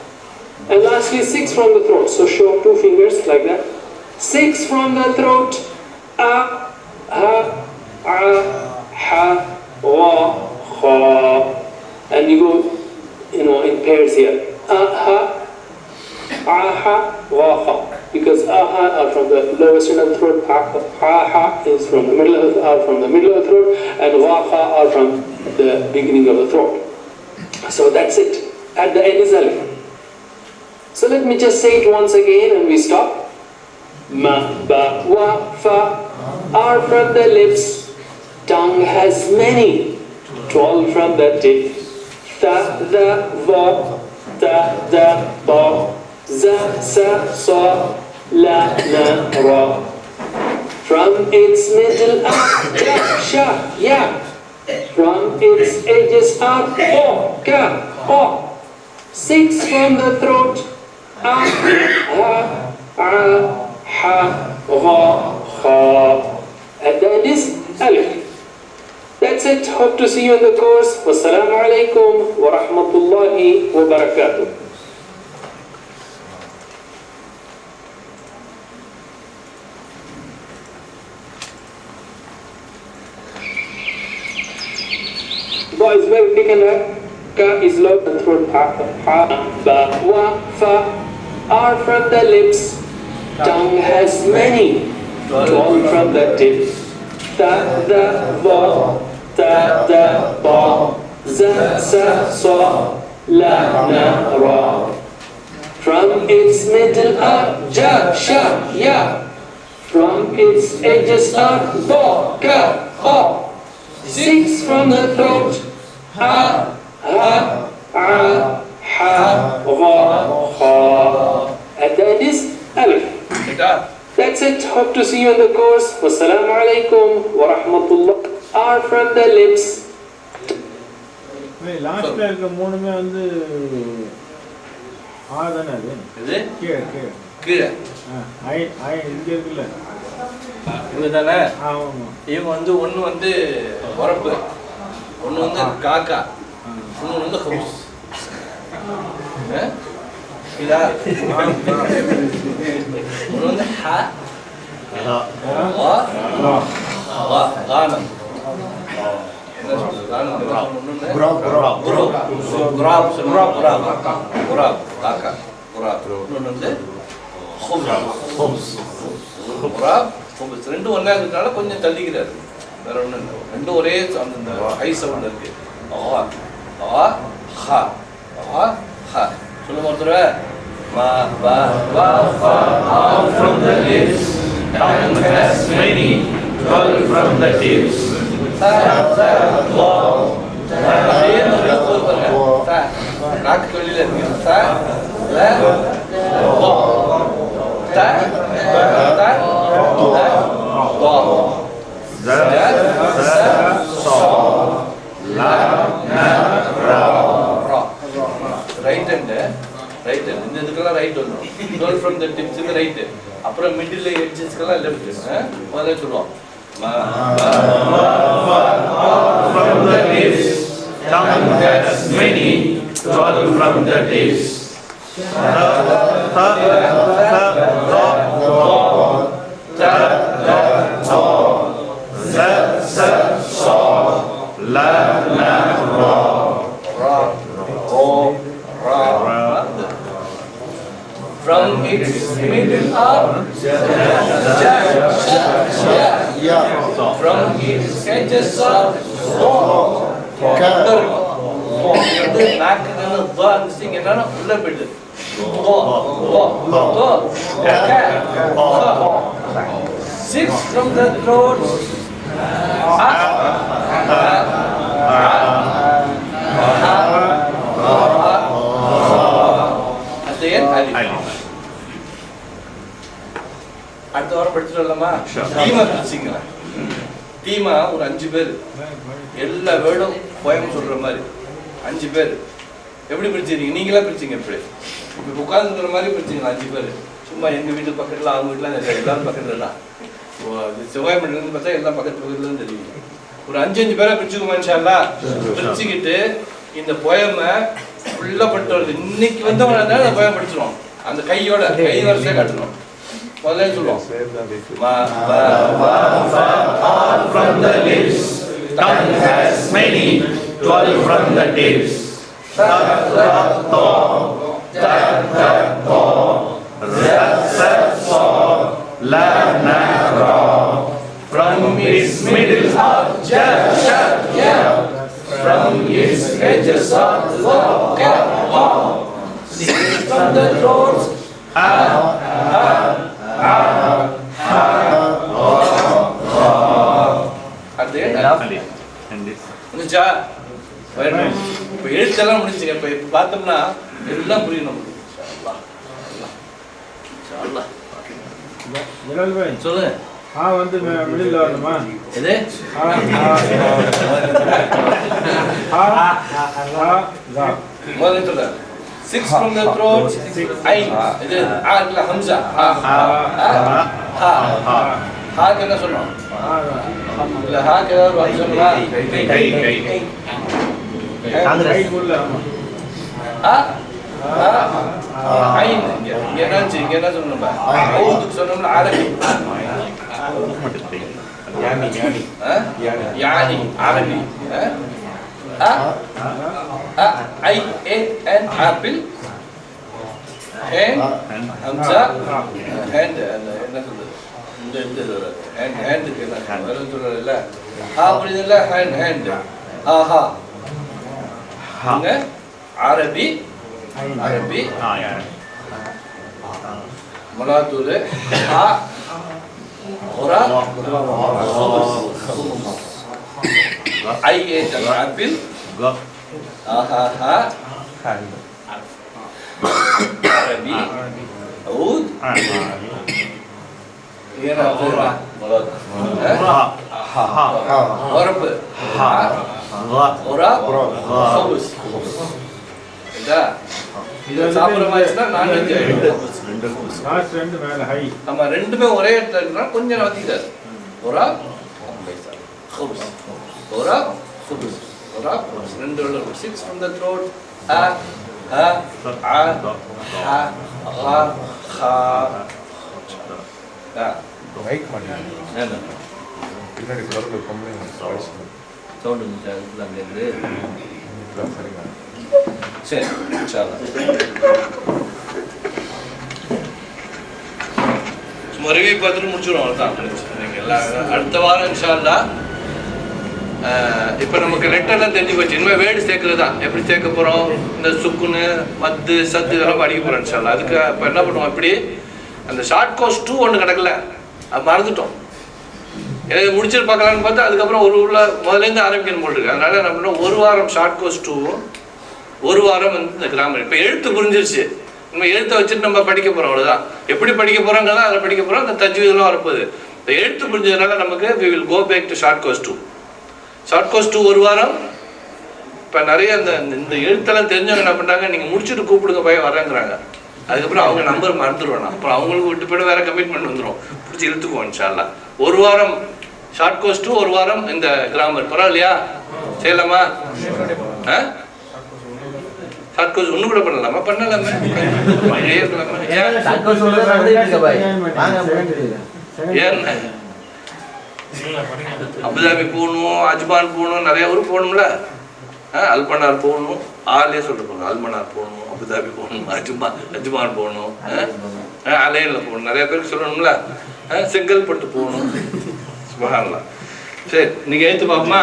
And lastly, 6 from the throat. So show 2 fingers like that. 6 from the throat. A, ha, a, ha, wa, kha. And you go, in pairs here. A, ha, wa, kha. Because a, ha are from the lowest end of the throat. Ha, ha is from the middle of the throat, and wa, kha are from the beginning of the throat. So that's it. At the end is alif. So let me just say it once again and we stop. Ma, ba, wa, fa are from the lips. Tongue has many. 12 from the tip. Ta, da, va, ta, da, ba, za, sa, sa, la, na, ra. From its middle up, ja, sha, ya. From its edges up, o, ka, o. 6 from the throat. A, ha, a, ha, ra, kha. And then is alif. That's it. Hope to see you in the course. Wassalamu alaikum wa rahmatullahi wa barakatuh. Ba is very big and high. Ka is low and throat. Ha, ba, wa, fa are from the lips. Tongue has many. 12 from the tip. Ta, da, va, ta, da, ba, za, sa, sa, la, na, ra. From its middle up, ja, sha, ya. From its edges up, ba, ka, ha. 6 from the throat. Ha, ha, a, ha, ra, kha. And that is alif. That's it. Hope to see you in the course. Wassalamu alaikum wa rahmatullah. Are from the lips. லாஸ்ட்ல இருக்க 3மே வந்து ஆ தானே அது இது கீழே கீழே கீழே ஐ ஐ இங்க இருக்குல்ல இவங்க தானே. ஆமா இவங்க வந்து ஒன்று வந்து உரப்பு, ஒன்று வந்து காக்கா, இன்னொன்று வந்து ஹவுஸ். இதா ஒன்று வந்து ஹா வா கானம் என்ன சொல்றது கானம் ஒன்று குராப் குராப் குராப் குராப் குராப் காக்கா குராப் இன்னொன்று வந்து ஹவுஸ் குராப் ஹவுஸ் ரெண்டும் ஒன்றா இருக்கிறதுனால கொஞ்சம் தள்ளிக்கிறாரு. வேற ஒன்றும் இல்லை, ரெண்டும் ஒரே அந்த ஹை சவுண்ட் இருக்கு. ஆ ஆ ஹா ஆ ஹா சொல்லுங்க ஒருத்தர். Ma, ba, wa, fa are from the lips. Tongue has many. 12 from the tips. Ta, ta, wa. அப்படியே போய் பாருங்க. Ta, நாக்கு வெளியில இருக்கு. Ta, la, wa. Ta, ta, wa. Za, sa, sa, la, na, ra. Right hand. Right இந்த இதுக்கெல்லாம் right வந்துடும். 12 from the டிப்ஸுக்கு right, அப்புறம் மிடில் எட்ஜஸ்க்கெல்லாம் லெஃப்ட். முதல்ல சொல்லுவோம். From the lips, tongue has many. 12 from the tips. From its middle up, ja, sha, ya. From என்னன்னா உள்ள போயிட்டு six from the throat. At the end, அடுத்த வாரம் படிச்சுட்டு வரலாமா? டீமா பிரிச்சிங்களா? டீமா ஒரு 5 பேர், எல்லா வேர்டும் போயம் சொல்ற மாதிரி 5 பேர். எப்படி பிரிச்சிருக்கீங்க? நீங்களா பிரிச்சிங்க எப்படி? இப்போ உட்காந்துக்கிற மாதிரி பிரிச்சிங்களா 5 பேர்? சும்மா எங்க வீட்டு பக்கத்துல அவங்க வீட்டுலாம் எல்லாரும் பக்கத்துல தான். செவ்வாய் மண்டலம் பார்த்தா எல்லாம் பக்கத்துல தான் தெரியும். ஒரு 5 பேரா பிரிச்சுக்குமா இன்ஷால்லா? பிரிச்சுக்கிட்டு இந்த போயமை ஃபுல்லா படிட்டு வருது. இன்னைக்கு வந்தவங்க அந்த போயம் படிச்சிடும். அந்த கையோட கை வரிசையா காட்டணும். முதல்ல சொல்லுவோம். From the lips, tongue has many, 12 from the tips. From its middle up, from its edges up, from the throat, முடிஞ்சா இப்ப எழுத்தெல்லாம் முடிச்சுங்க. இப்ப பார்த்தோம்னா எல்லாம் புரியும் நமக்கு. சொல்லுங்க. வந்து மிடில் வரணுமா? எது? முதல்ல சொல்ற 6 from the throat, ஐ இது இல்ல ஹம்சா. ஹாக்கு என்ன சொல்லணும்? இல்ல ஹாக்கு ஏதாவது வார்த்தை சொல்லணுமா? இங்க என்ன சொல்லணும்? ஐதுக்கு சொன்னோம்னா அரபி. யானி அரபி. I an apple. Hand hamza hand என்ன சொல்றது? இந்த hand என்ன சொல்றதுல அப்படில hand ஆஹா அங்க அரபி மலாதுல ஹா ஒரா I ate an apple. آها عربي عود هنا غلط غرب غراب خبز ده இத சாப்பிடுற மாதிரினா நான்வெஜ் ரெண்டு மேல ஹை நம்ம ரெண்டுமே ஒரே இடத்துல இருக்கா கொஞ்சம் நவத்திட்டாரு غراب خبز غراب خبز غراب ரெண்டு வர 6 from the throat a ha ha ha kha mic பண்ணி பின்னாடி குரல் கம்ப்ளைண்ட் சவுண்ட் வந்துட்டாங்க சரிங்க. சரி இன்ஷாஅல்லாஹ் மறுவி பார்த்துட்டு முடிச்சிடுவோம். அவ்வளோதான் நீங்கள் எல்லாம் அடுத்த வாரம் இன்ஷாஅல்லாஹ். இப்போ நமக்கு லெட்டர்லாம் தெரிஞ்சு போச்சு. இனிமேல் வேர்டு சேர்க்கறது தான். எப்படி சேர்க்க போகிறோம்? இந்த சுக்குன்னு மத்து சத்து இதெல்லாம் படிக்க போகிறோம் இன்ஷாஅல்லாஹ். அதுக்கு இப்போ என்ன பண்ணுவோம்? இப்படி அந்த ஷார்ட் கோர்ஸ் 2 ஒன்று கிடக்கல, அது மறந்துட்டோம். எனக்கு முடிச்சுட்டு பார்க்கலான்னு பார்த்தா அதுக்கப்புறம் ஒரு உள்ள முதலேருந்து ஆரம்பிக்கணும் போல் இருக்கு. அதனால என்ன பண்ணுறோம்? ஒரு வாரம் ஷார்ட் கோர்ஸ் 2, ஒரு வாரம் வந்து இந்த கிராமர். இப்போ எழுத்து புரிஞ்சிருச்சு. நம்ம எழுத்தை வச்சுட்டு நம்ம படிக்க போகிறோம். அவ்வளோதான். எப்படி படிக்க போகிறோங்கிறத அதில் படிக்க போகிறோம். அந்த தஜ்வீதெல்லாம் வரப்போகுது. இந்த எழுத்து புரிஞ்சதுனால நமக்கு we will go back to short course 2. Short course 2 ஒரு வாரம். இப்போ நிறைய இந்த எழுத்தெல்லாம் தெரிஞ்சவங்க என்ன பண்ணுறாங்க? நீங்கள் முடிச்சுட்டு கூப்பிடுங்க பையன் வரேங்கிறாங்க. அதுக்கப்புறம் அவங்க நம்பர் மறந்துடுவோம். அப்புறம் அவங்களுக்கு விட்டு போய்ட்டு வேறு கமிட்மெண்ட் வந்துடும். பிடிச்சி இழுத்துக்குவோம் இன்ஷாஅல்லாஹ். ஒரு வாரம் ஷார்ட் கோர்ஸ் 2, ஒரு வாரம் இந்த கிராமர். பரவாயில்லையா? செய்யலாமா? ஷார்ட் கோர்ஸ் ஒன்று கூட பண்ணலாமா? பண்ணலாமே. ஏன் அபுதாபி போகணும், அஜ்மான் போகணும், நிறைய ஊருக்கு போகணும்ல. அல்பனார் போகணும், ஆலே சொல்லிட்டு போகணும். அல்பனார் போகணும், அபுதாபி போகணும், அஜ்மான் போகணும், அலையனில் போகணும். நிறைய பேருக்கு சொல்லணும்ல. செங்கல்பட்டு போகணும். சுபஹானல்லாஹ். சரி நீங்க எழுத்து பாப்போமா?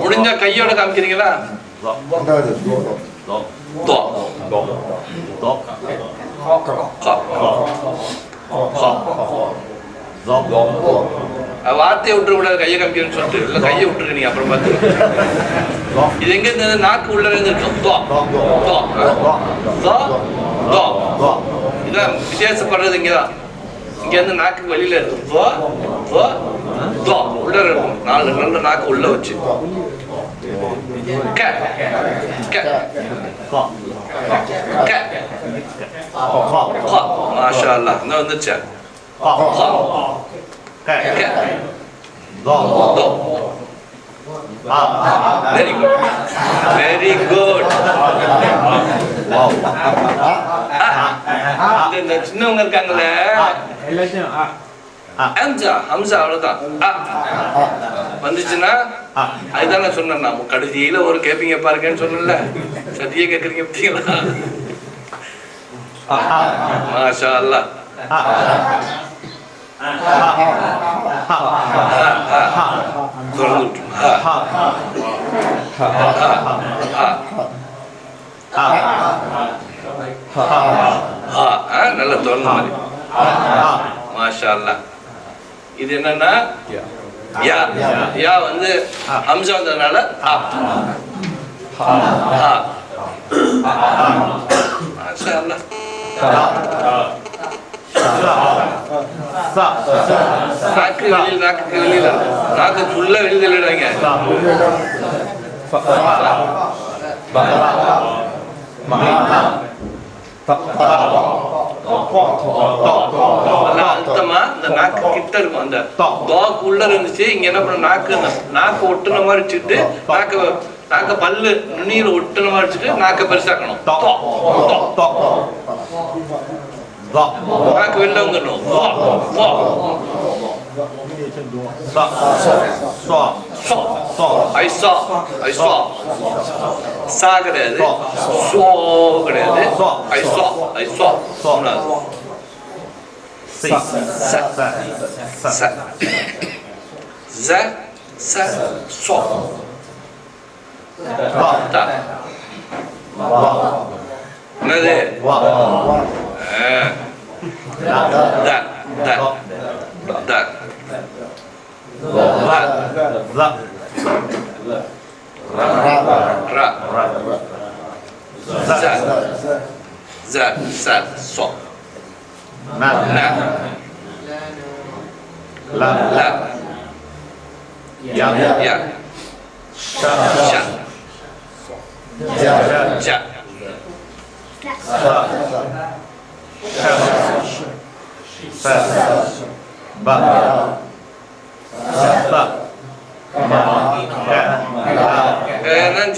முடிஞ்சா கையோட காமிக்கிறீங்களா? ரெண்டாவது தோ வார்த்தையை விட்டுறக்கூடாது, கையை காமிக்கணும்னு சொல்லிட்டு இல்லை, கையை விட்டுருங்க நீங்க அப்புறம் பார்த்து. இது எங்க இருந்து? நாக்கு உள்ள இருந்து இருக்கும். இதான் வித்தியாசப்படுறது. இங்கதான் இங்க இருந்து நாக்கு வெளியில இருக்கும். உள்ள இருக்கும். நல்ல நாக்கு உள்ள வச்சு மாஷா அல்லாஹ். என்ன வந்துச்சா? Very good, very good. இந்த சின்னவங்க இருக்காங்களே எல்லாத்தையும் ஹம்சா, ஹம்சா அவ்வளவுதான். வந்துச்சுன்னா அதுதான் நான் சொன்னேன். நான் கடைசியில ஒரு கேப்பீங்க பாருங்கன்னு சொன்னேன்ல, சத்தியே கேட்குறீங்க பார்த்தீங்களா? மாஷா அல்லாஹ். திறந்து நல்லா திறந்த மாதிரி. மாஷா அல்லாஹ். இது என்னன்னா யா, யா வந்து ஹம்சா வந்ததுனால மாஷா அல்லாஹ். நாக்கு வெளியில், நாக்கு வெளியில, நாக்கு ஃபுல்லா வெளியில் இல்லைங்க. அழுத்தமா இந்த நாக்கு கிட்ட இருக்கும். அந்த தோக்கு உள்ள இருந்துச்சு. இங்க என்ன பண்ண, நாக்கு ஒட்டுன மாதிரி வச்சுட்டு நாக்க பல்லு நுனியில ஒட்டுன மாதிரி வச்சுட்டு நாக்க பெருசாக்கணும். நாக்கு வெளில வந்துடணும். சா கிடையாது, சோ கிடையாது, என்னது?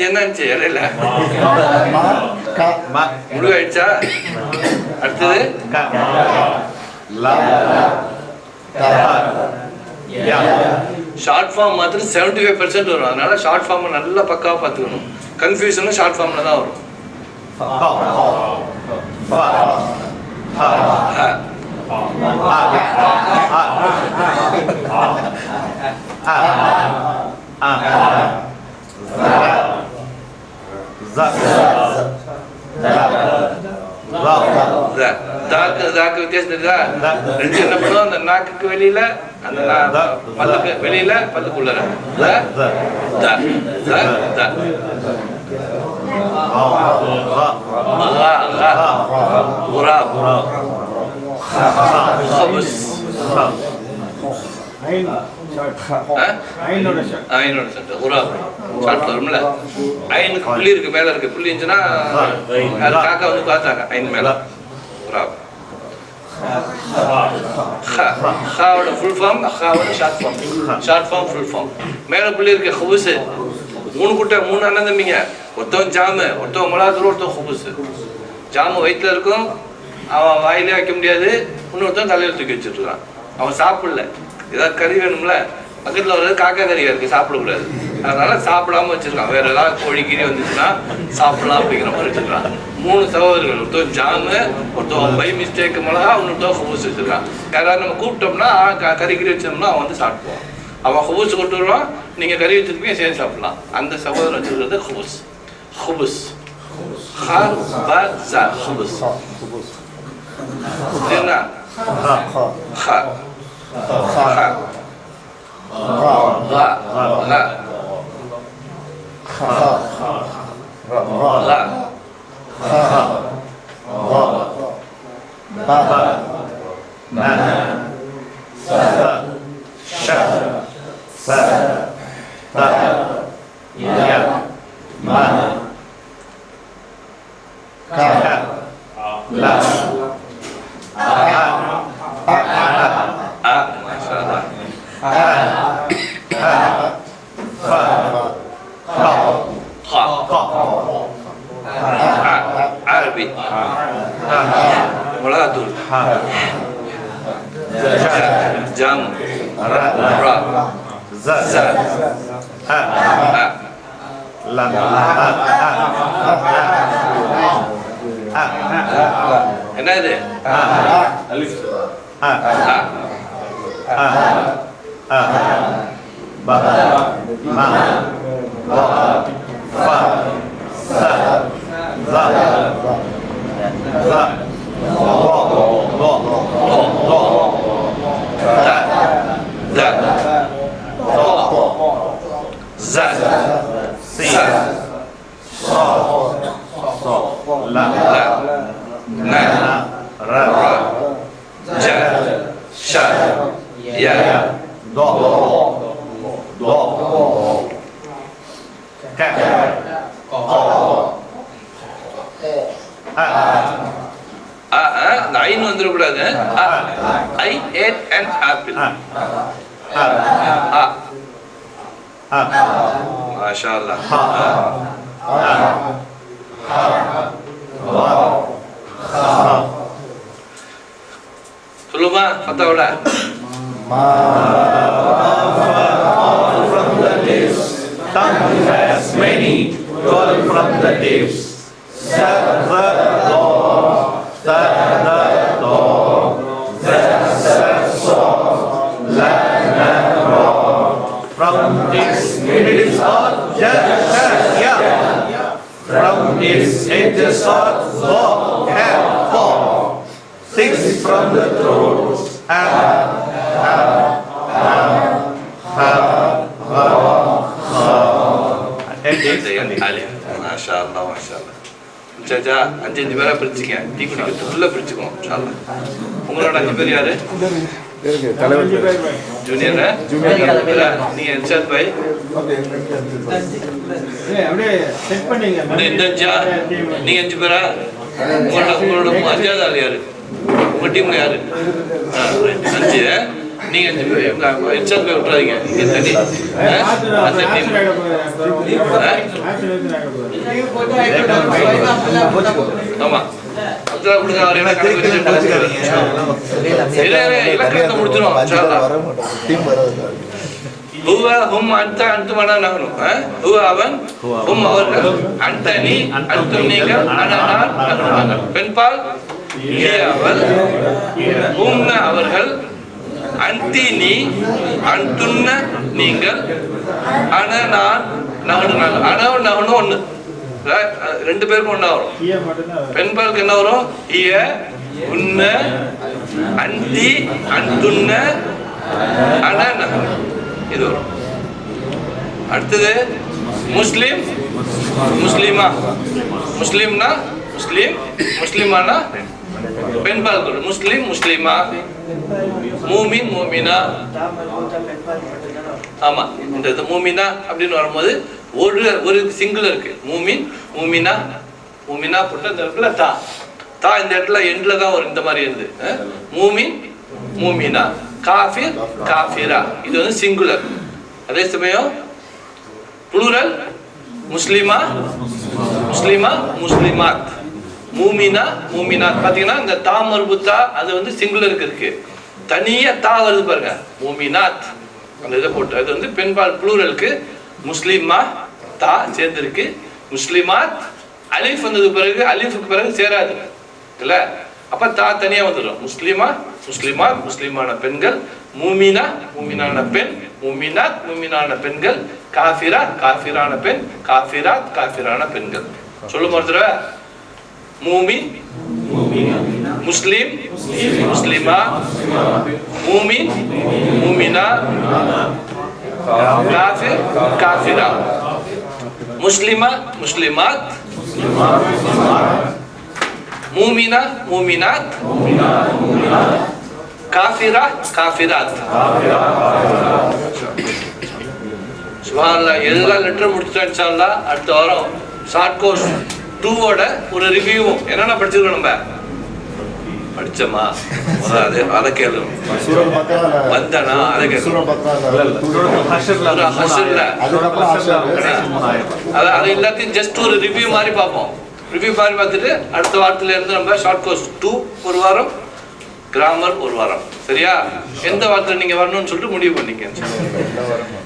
என்னாச்சு இடையில முடிவாயிடுச்சா? அடுத்தது ஷார்ட் ஃபார்ம் மாத்திரம் 75% வரும். அதனால ஷார்ட் ஃபார்ம் நல்லா பக்காவா பார்த்துக்கணும். கன்ஃபியூஷனும் ஷார்ட் ஃபார்ம்ல தான் வரும். தாக்கு வித்தியாசம் தெரியுதா? ரெண்டு என்ன பண்ணுவோம், அந்த நாக்குக்கு வெளியில, அந்த பல்லுக்கு வெளியில, பல்லுக்குள்ள புள்ளி இருக்கு, மேல இருக்கு. புள்ளி இருந்துச்சுன்னா காக்கா வந்து பார்த்தாங்க ஐன் மேல. ஹாவோட ஃபுல் ஃபார்ம், ஹாவோட short form. Short form, full form. மேல புள்ளி இருக்கு ஹுபுஸ். 3 குட்டை, 3 அண்ணன் தம்பிங்க. ஒருத்தவன் ஜாமு, ஒருத்தவன் மிளகாத்தூள், ஒருத்தவன் ஹுபுஸ். ஜாமு வயிற்றுல இருக்கும், அவன் வாயிலே வைக்க முடியாது. இன்னொருத்தவன் தலையில் தூக்கி வச்சுட்டு இருக்கான். அவன் சாப்பிடல, ஏதாவது கறி வேணும்ல, பக்கத்தில் வர்றது காக்கா கறியா இருக்கு, சாப்பிடக்கூடாது. அதனால சாப்பிடாம வச்சிருக்கான். வேற ஏதாவது கோழிக்கீரி வந்துச்சுன்னா சாப்பிடலாம் அப்படிங்கிற மாதிரி வச்சிருக்கான். 3 சகோதரர்கள், ஒருத்தர் ஜாமு, ஒருத்தர் பை மிஸ்டேக் மிளகா, இன்னொருத்தர் ஹூஸ் வச்சிருக்கான். யாராவது நம்ம கூப்பிட்டோம்னா கறிக்கறி வச்சோம்னா அவன் வந்து சாப்பிடுவான். அவன் ஹூஸ் கொண்டு வருவான், நீங்க கறி வச்சிருப்பீங்க சேர்ந்து சாப்பிடலாம். அந்த சகோதரன் வச்சிருக்கிறது ஹூஸ். ஹுபுஸ் ஹுபுஸ் என்ன عربي ولادul jam ra za lam என்ன இது அலிஃப் ba ma wa fa sa za za do da za si so la na ra ja sha ya do ka the ஐன் வந்துடக்கூடாது. I ate an apple. மாஷா அல்லாஹ். சொல்லுமா ஃபத்தாவோட Tongue has many fallen from the lips. From its midst of Jaya, from its edges of Zohar, 6 from the throat மாஷா அல்லாஹ் மாஷா அல்லாஹ். சாச்சா 5 பேரா பிரிச்சுக்க, tea குடிக்கிறதுக்குள்ள பிரிச்சுக்கோம் இன்ஷா அல்லாஹ். உங்களோட 5 பேர் யாரு? தலைவர் junior நீங்க incharge பாய் அப்படியே செட் பண்ணீங்க. இந்த 5 நீங்க 5 பேரா? உங்களோட 5வது ஆள் யாரு? உங்க டீம்ல யாரு? 5 நீங்க 5 பேர். இன்சார்ஜ் பாய் விட்டுறாதீங்க, நீங்க தனி அந்த டீம். ஆமா அப்துல்லா கொடுங்க. அவர் என்ன கணக்கு இலக்கணத்தை முடிச்சிடும். ஹுவ ஹும் அன்த அன்தும் அனா நஹ்னு. ஹுவ அவன், ஹும் அவர்கள், அன்த நீ, அன்தும் நீங்கள், அனா நான், நஹ்னு நாங்கள். பெண்பால் ஹிய அவள், ஹும்ன அவர்கள், அன்தி நீ, அன்துன்ன நீங்கள், அன நான், நஹ்னு நாங்கள். அனவும் நஹ்னு ஒன்று, 2 பேருக்கும் ஒன்றா வரும். பெண்பாலுக்கு என்ன வரும்? ஹிய, உன்ன, அந்தி, அன்துன்ன, அன நஹ்னு, இது வரும். அடுத்தது முஸ்லிம், முஸ்லிமா. முஸ்லிம்னா முஸ்லிம், முஸ்லிமானா பெண்பால். முஸ்லிம், முஸ்லிமா. மூமின், மூமினா. ஆமா, இந்த மூமினா அப்படின்னு வரும்போது ஒரு சிங்கிள் இருக்கு. மூமின், மூமினா. மூமினா போட்டு இந்த இடத்துல தா தா இந்த இடத்துல எண்ட்ல தான் வரும். இந்த மாதிரி இருந்து மூமின், மூமினா. காஃபிர், காஃபிரா. இது வந்து சிங்குலர். அதே சமயம் புளூரல் முஸ்லிமா, முஸ்லிமா, முஸ்லிமாத். மூமினா, மூமினாத். பாத்தீங்கன்னா இந்த தா மர்புத்தா அது வந்து சிங்குலருக்கு இருக்கு. தனியா தா வருது பாருங்க, மூமினாத். அந்த இதை போட்டு அது வந்து பெண்பால் புளூரலுக்கு. முஸ்லிமா தா சேர்ந்திருக்கு. முஸ்லிமாத் அலிஃப் வந்தது பிறகு அலிஃபுக்கு பிறகு சேராது இல்ல, அப்ப தா தனியா வந்துடும். முஸ்லிமா முஸ்லிமாத் முஸ்லிமான பெண்கள், மூமினா மூமினான பெண், மூமினாத் மூமினான பெண்கள், காஃபிரா காஃபிரான பெண், காஃபிராத் காஃபிரான பெண்கள். சொல்லும் ஒரு தடவை. மூமின் முஸ்லிம் முஸ்லிமா, மூமின் மூமினா, காஃபிர் காஃபிரா, முஸ்லிமா முஸ்லிமாத், மூமினா மூமினாத், காஃபிரா காஃபிராத். சுப்ஹானல்லாஹ். எல்லா லெட்டரும் முடிச்சுட்டா இன்ஷாஅல்லாஹ் அடுத்த வாரம் ஷார்ட் கோர்ஸ் 2 ஒரு ரிவ்யூவும் என்னென்ன படிச்சிருக்கோம் நம்ம படிச்சோமா அதை கேளு. சூரல் பக்கரா வந்தனா அதை கேளு. சூரல் பக்கரா ஹஷர்ல அது எல்லாத்தையும் ஜஸ்ட் ஒரு ரிவ்யூ மாதிரி பார்ப்போம். ரிவ்யூ மாதிரி பார்த்துட்டு அடுத்த வாரத்துல இருந்து நம்ம ஷார்ட் கோர்ஸ் 2 ஒரு வாரம், கிராமர் ஒரு வாரம். சரியா? எந்த வாரத்தில் நீங்க வரணும்னு சொல்லிட்டு முடிவு பண்ணிக்கங்க.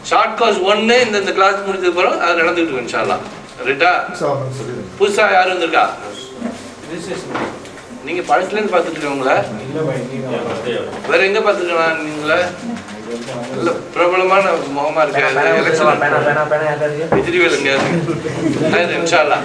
ஷார்ட் கோர்ஸ் 1 இந்த கிளாஸ் முடிஞ்சது பிறகு அது நடந்துட்டு இருக்கு இன்ஷாஅல்லாஹ். ரைட்டா? புதுசா யாரும் வந்திருக்கா? நீங்க பழசுல இருந்து பார்த்துட்டு இருக்கவங்கள வேற எங்க பார்த்துக்கலாம்? நீங்கள நல்ல பிரபலமான முகமா இருக்கு. விஜயவேல் எங்க இன்ஷா அல்லாஹ்.